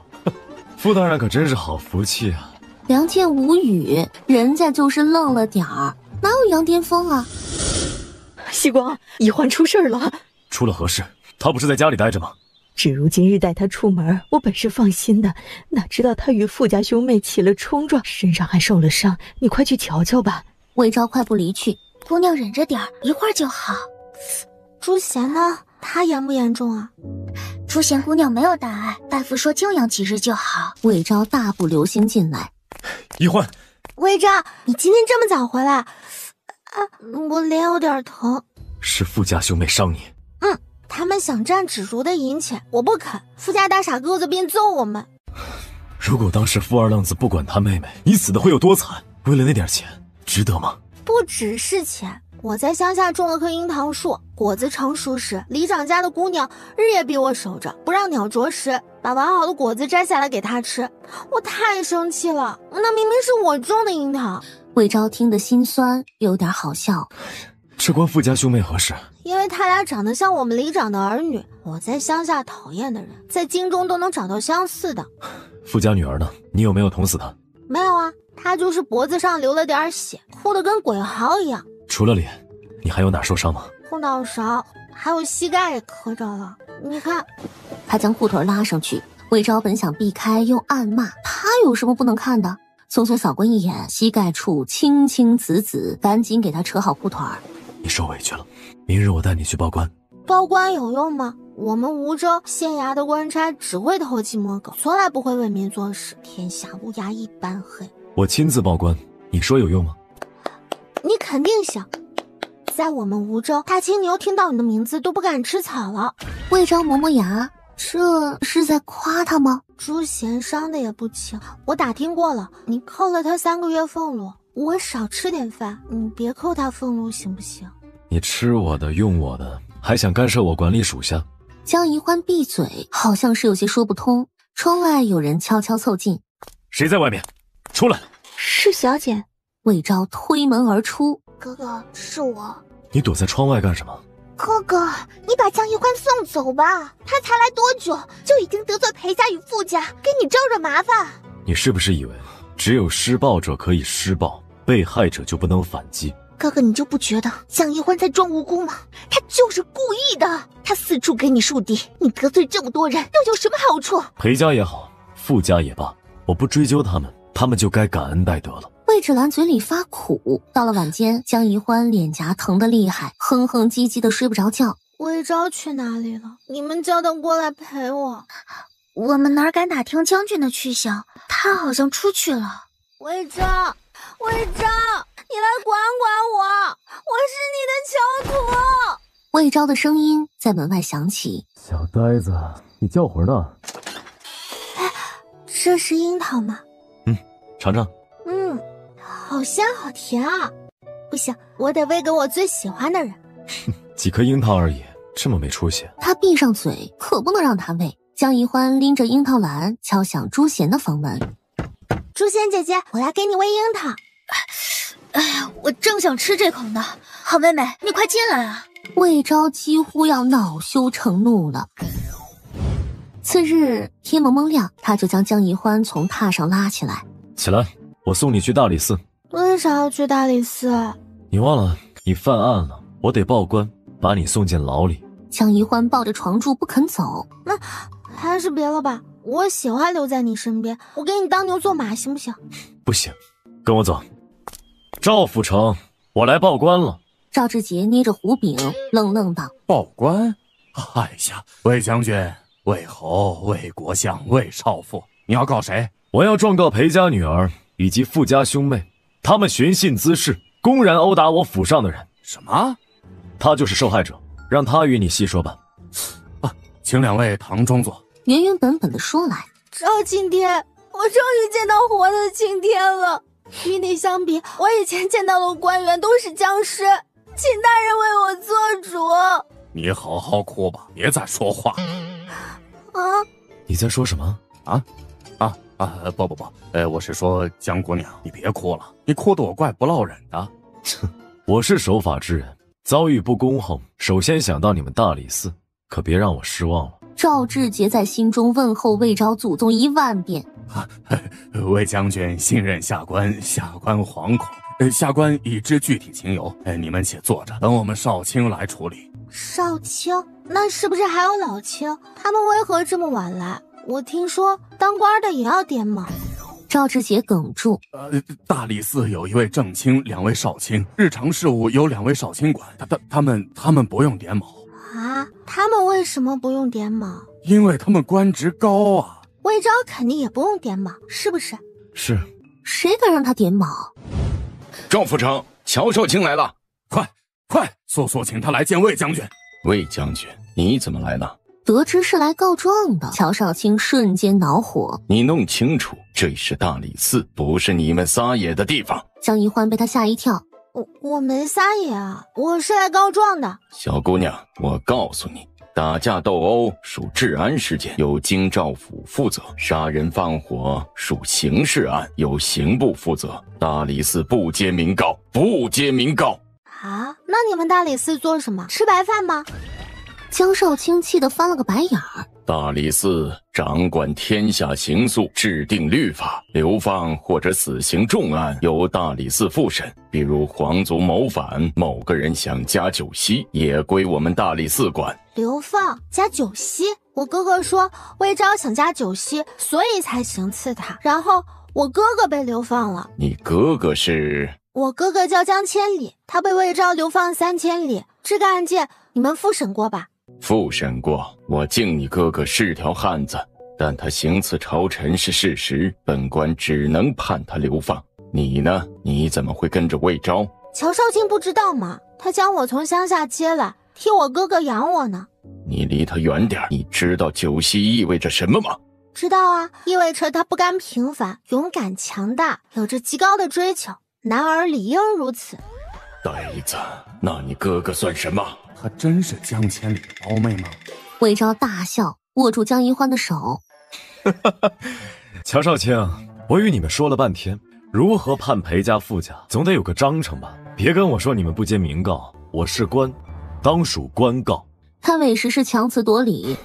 傅大人可真是好福气啊！梁健无语，人家就是愣了点儿，哪有羊癫疯啊？西光，一欢出事了。出了何事？他不是在家里待着吗？芷如今日带他出门，我本是放心的，哪知道他与傅家兄妹起了冲撞，身上还受了伤。你快去瞧瞧吧。魏昭快步离去，姑娘忍着点儿，一会儿就好。朱贤呢？她严不严重啊？朱贤姑娘没有大碍，大夫说静养几日就好。魏昭大步流星进来。一欢，魏昭，你今天这么早回来？我脸有点疼。是傅家兄妹伤你？他们想占芷如的银钱，我不肯。傅家大傻个子便揍我们。如果当时傅二愣子不管他妹妹，你死的会有多惨？为了那点钱，值得吗？不只是钱。我在乡下种了棵樱桃树，果子成熟时，里长家的姑娘日夜逼我守着，不让鸟啄食，把完好的果子摘下来给她吃。我太生气了，那明明是我种的樱桃。魏昭听得心酸，有点好笑。这关傅家兄妹何事？因为他俩长得像我们里长的儿女，我在乡下讨厌的人，在京中都能找到相似的。傅家女儿呢？你有没有捅死她？没有啊，她就是脖子上流了点血，哭得跟鬼嚎一样。除了脸，你还有哪受伤吗？后脑勺，还有膝盖也磕着了。你看，他将裤腿拉上去。魏昭本想避开，又暗骂他有什么不能看的，匆匆扫过一眼膝盖处青青紫紫，赶紧给他扯好裤腿。你受委屈了，明日我带你去报官。报官有用吗？我们梧州县衙的官差只会偷鸡摸狗，从来不会为民做事，天下乌鸦一般黑。我亲自报官，你说有用吗？你肯定想，在我们梧州，大青牛听到你的名字都不敢吃草了。魏昭磨磨牙，这是在夸他吗？朱贤伤的也不轻，我打听过了，你扣了他3个月俸禄，我少吃点饭，你别扣他俸禄行不行？你吃我的，用我的，还想干涉我管理属下？江宜欢闭嘴，好像是有些说不通。窗外有人悄悄凑近，谁在外面？出来！是小姐。魏昭推门而出，哥哥，是我。你躲在窗外干什么？哥哥，你把江一欢送走吧，他才来多久，就已经得罪裴家与傅家，给你招惹麻烦。你是不是以为只有施暴者可以施暴，被害者就不能反击？哥哥，你就不觉得江一欢在装无辜吗？他就是故意的，他四处给你树敌，你得罪这么多人，又有什么好处？裴家也好，傅家也罢，我不追究他们，他们就该感恩戴德了。魏芷兰嘴里发苦，到了晚间，江宜欢脸颊疼得厉害，哼哼唧唧的睡不着觉。魏昭去哪里了？你们叫他过来陪我。我们哪敢打听将军的去向，他好像出去了。魏昭，魏昭，你来管管我，我是你的囚徒。魏昭的声音在门外响起。小呆子，你叫魂呢？哎，这是樱桃吗？尝尝。好香好甜啊！不行，我得喂给我最喜欢的人。几颗樱桃而已，这么没出息。他闭上嘴，可不能让他喂。江宜欢拎着樱桃篮敲响朱贤的房门。朱贤姐姐，我来给你喂樱桃。哎呀，我正想吃这口呢。好妹妹，你快进来啊！魏昭几乎要恼羞成怒了。次日天蒙蒙亮，他就将江宜欢从榻上拉起来。起来，我送你去大理寺。为啥要去大理寺？你忘了你犯案了，我得报官，把你送进牢里。江一欢抱着床柱不肯走。那还是别了吧，我喜欢留在你身边，我给你当牛做马行不行？不行，跟我走。赵府城，我来报官了。赵志杰捏着胡柄，愣愣道：报官？哎呀，魏将军、魏侯、魏国相、魏少妇，你要告谁？我要状告裴家女儿以及傅家兄妹，他们寻衅滋事，公然殴打我府上的人。什么？他就是受害者，让他与你细说吧。请两位堂中坐。原原本本的说来：赵青天，我终于见到活的青天了。与你相比，我以前见到的官员都是僵尸，请大人为我做主。你好好哭吧，别再说话。你在说什么？不，我是说江姑娘，你别哭了，你哭得我怪不落忍的。我是守法之人，遭遇不公后，首先想到你们大理寺，可别让我失望了。赵志杰在心中问候魏昭祖宗10000遍。魏将军信任下官，下官惶恐。下官已知具体情由，你们且坐着，等我们少卿来处理。少卿？那是不是还有老卿？他们为何这么晚来？我听说当官的也要点卯。赵志杰哽住。大理寺有1位正卿，2位少卿，日常事务由2位少卿管，他们不用点卯。啊？他们为什么不用点卯？因为他们官职高啊。魏昭肯定也不用点卯，是不是？是。谁敢让他点卯？赵府城，乔少卿来了，快，速请他来见魏将军。魏将军，你怎么来了？得知是来告状的，乔少卿瞬间恼火。你弄清楚，这里是大理寺，不是你们撒野的地方。江一欢被他吓一跳。我没撒野啊，我是来告状的。小姑娘，我告诉你，打架斗殴属治安事件，由京兆府负责；杀人放火属刑事案，由刑部负责。大理寺不接民告，不接民告。啊？那你们大理寺做什么？吃白饭吗？江少卿气得翻了个白眼儿。大理寺掌管天下刑诉，制定律法，流放或者死刑重案由大理寺复审。比如皇族谋反，某个人想加9息，也归我们大理寺管。流放加9息？我哥哥说魏昭想加9息，所以才行刺他，然后我哥哥被流放了。你哥哥是？我哥哥叫江千里，他被魏昭流放3000里。这个案件你们复审过吧？复审过，我敬你哥哥是条汉子，但他行刺朝臣是事实，本官只能判他流放。你呢？你怎么会跟着魏昭？乔少卿不知道吗？他将我从乡下接来，替我哥哥养我呢。你离他远点。你知道9息意味着什么吗？知道啊，意味着他不甘平凡，勇敢强大，有着极高的追求，男儿理应如此。呆子，那你哥哥算什么？他真是江千里的胞妹吗？魏昭大笑，握住江一欢的手。乔少卿，我与你们说了半天，如何判裴家傅家，总得有个章程吧？别跟我说你们不接民告，我是官，当属官告。他委实是强词夺理。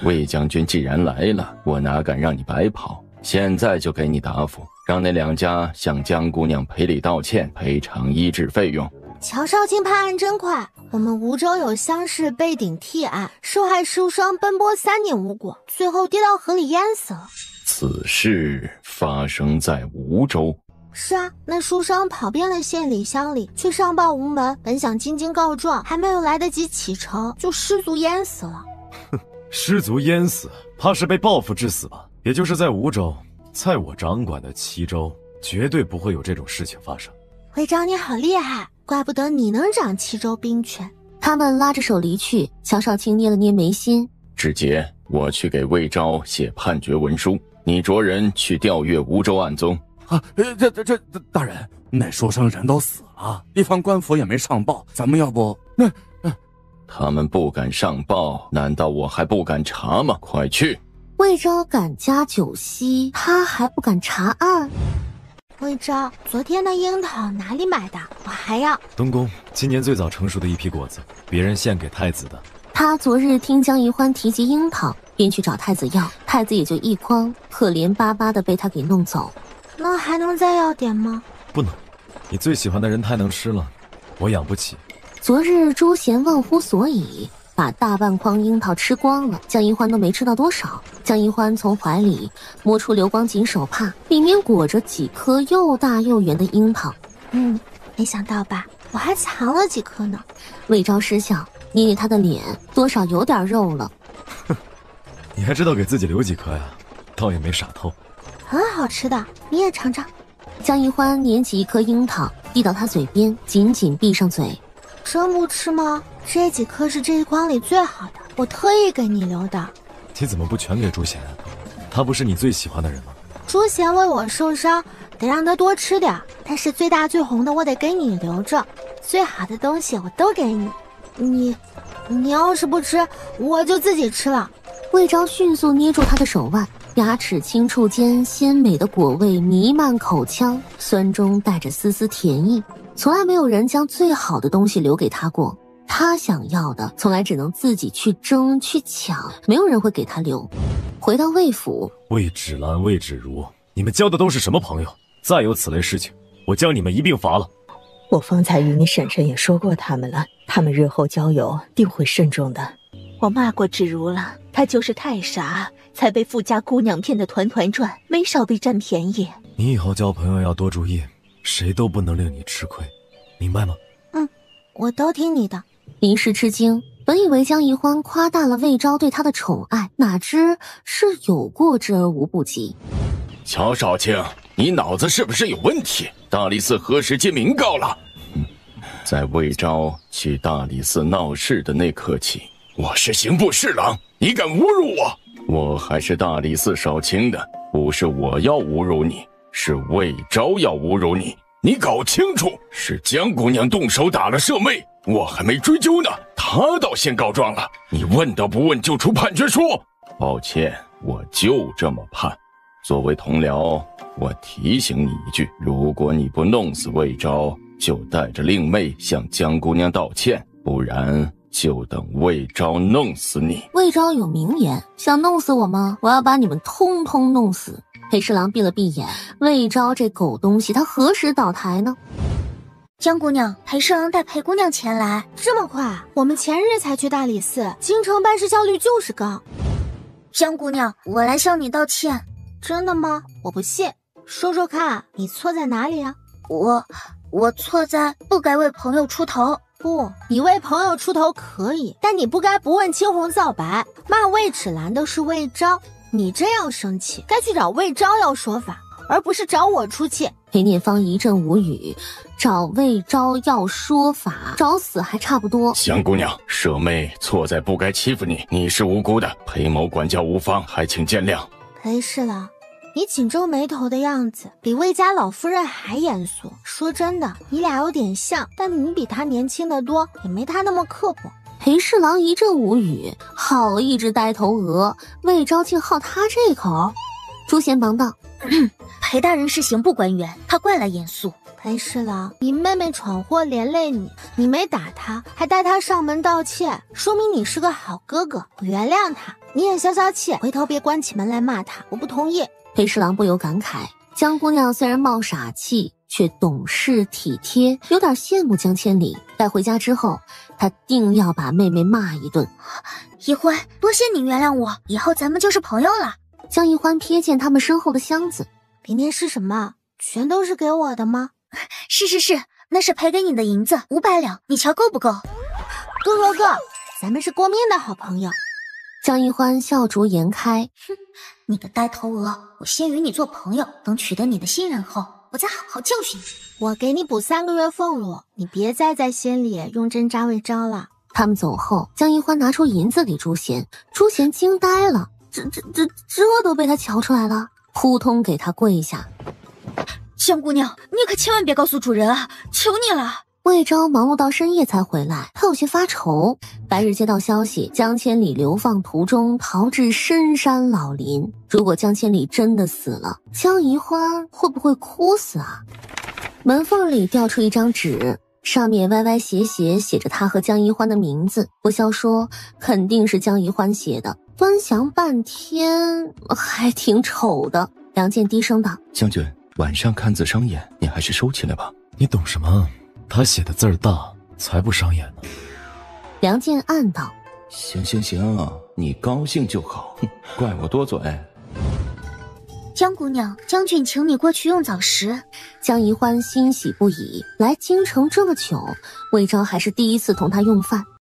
魏将军既然来了，我哪敢让你白跑？现在就给你答复，让那2家向江姑娘赔礼道歉，赔偿医治费用。乔少卿判案真快，我们梧州有乡试被顶替案，受害书生奔波3年无果，最后跌到河里淹死了。此事发生在梧州。是啊，那书生跑遍了县里乡里，却上报无门，本想进京告状，还没有来得及启程，就失足淹死了。失足淹死，怕是被报复致死吧？也就是在梧州，在我掌管的齐州，绝对不会有这种事情发生。魏昭你好厉害，怪不得你能掌齐州兵权。他们拉着手离去，乔少卿捏了捏眉心。志杰，我去给魏昭写判决文书，你着人去调阅梧州案宗。这大人，那书生人都死了，地方官府也没上报，咱们要不他们不敢上报，难道我还不敢查吗？快去！魏昭敢加9息，他还不敢查案？魏昭，昨天的樱桃哪里买的？我还要。东宫今年最早成熟的一批果子，别人献给太子的。他昨日听江一欢提及樱桃，便去找太子要，太子也就一筐，可怜巴巴的被他给弄走。那还能再要点吗？不能，你最喜欢的人太能吃了，我养不起。昨日朱贤忘乎所以，把大半筐樱桃吃光了，江一欢都没吃到多少。江一欢从怀里摸出流光锦手帕，里面裹着几颗又大又圆的樱桃。没想到吧，我还藏了几颗呢。魏昭失笑，捏捏他的脸，多少有点肉了。哼，你还知道给自己留几颗呀？倒也没傻透。很好吃的，你也尝尝。江一欢捻起一颗樱桃，递到他嘴边，紧紧闭上嘴。真不吃吗？这几颗是这一筐里最好的，我特意给你留的。你怎么不全给朱贤啊？他不是你最喜欢的人吗？朱贤为我受伤，得让他多吃点，但是最大最红的我得给你留着，最好的东西我都给你。你要是不吃，我就自己吃了。魏昭迅速捏住他的手腕，牙齿轻触间，鲜美的果味弥漫口腔，酸中带着丝丝甜意。从来没有人将最好的东西留给他过，他想要的从来只能自己去争去抢，没有人会给他留。回到魏府，魏芷兰、魏芷如，你们交的都是什么朋友？再有此类事情，我将你们一并罚了。我方才与你婶婶也说过他们了，他们日后交友定会慎重的。我骂过芷如了，她就是太傻，才被富家姑娘骗得团团转，没少被占便宜。你以后交朋友要多注意，谁都不能令你吃亏，明白吗？我都听你的。林氏吃惊，本以为江宜欢夸大了魏昭对他的宠爱，哪知是有过之而无不及。乔少卿，你脑子是不是有问题？大理寺何时接明告了？在魏昭去大理寺闹事的那刻起，我是刑部侍郎，你敢侮辱我？我还是大理寺少卿的，不是我要侮辱你，是魏昭要侮辱你。你搞清楚，是江姑娘动手打了舍妹，我还没追究呢，她倒先告状了。你问都不问就出判决书？抱歉，我就这么判。作为同僚，我提醒你一句，如果你不弄死魏昭，就带着令妹向江姑娘道歉，不然就等魏昭弄死你。魏昭有名言，想弄死我吗？我要把你们通通弄死。裴侍郎闭了闭眼，魏昭这狗东西，他何时倒台呢？江姑娘，裴侍郎带裴姑娘前来。这么快？我们前日才去大理寺，京城办事效率就是高。江姑娘，我来向你道歉。真的吗？我不信，说说看，你错在哪里啊？我错在不该为朋友出头。不，你为朋友出头可以，但你不该不问青红皂白。骂魏芷兰的是魏昭，你这样生气，该去找魏昭要说法，而不是找我出气。裴念芳一阵无语，找魏昭要说法，找死还差不多。江姑娘，舍妹错在不该欺负你，你是无辜的，裴某管教无方，还请见谅。裴侍郎，你紧皱眉头的样子比魏家老夫人还严肃。说真的，你俩有点像，但你比她年轻得多，也没她那么刻薄。裴侍郎一阵无语，好一只呆头鹅，魏昭竟好他这口。朱贤忙道：裴大人是刑部官员，他怪来严肃。裴侍郎，你妹妹闯祸连累你，你没打她，还带她上门道歉，说明你是个好哥哥，我原谅她。你也消消气，回头别关起门来骂她，我不同意。裴侍郎不由感慨，江姑娘虽然冒傻气，却懂事体贴，有点羡慕江千里。带回家之后，他定要把妹妹骂一顿。宜欢，多谢你原谅我，以后咱们就是朋友了。江宜欢瞥见他们身后的箱子，里面是什么？全都是给我的吗？是，那是赔给你的银子500两，你瞧够不够？够，咱们是过命的好朋友。江宜欢笑逐颜开，哼，你个呆头鹅，我先与你做朋友，等取得你的信任后，我再好好教训你。我给你补3个月俸禄，你别再在心里用针扎魏昭了。他们走后，江宜欢拿出银子给朱贤，朱贤惊呆了，这都被他瞧出来了，扑通给他跪下。江姑娘，你可千万别告诉主人啊，求你了。魏昭忙碌到深夜才回来，他有些发愁。白日接到消息，江千里流放途中逃至深山老林。如果江千里真的死了，江宜欢会不会哭死啊？门缝里掉出一张纸，上面歪歪斜斜写着他和江宜欢的名字。不消说，肯定是江宜欢写的。端详半天，还挺丑的。梁健低声道：将军，晚上看字伤眼，你还是收起来吧。你懂什么？他写的字儿大，才不伤眼呢。梁健暗道：行，你高兴就好，怪我多嘴。江姑娘，将军请你过去用早食。江宜欢欣喜不已，来京城这么久，魏昭还是第一次同他用饭。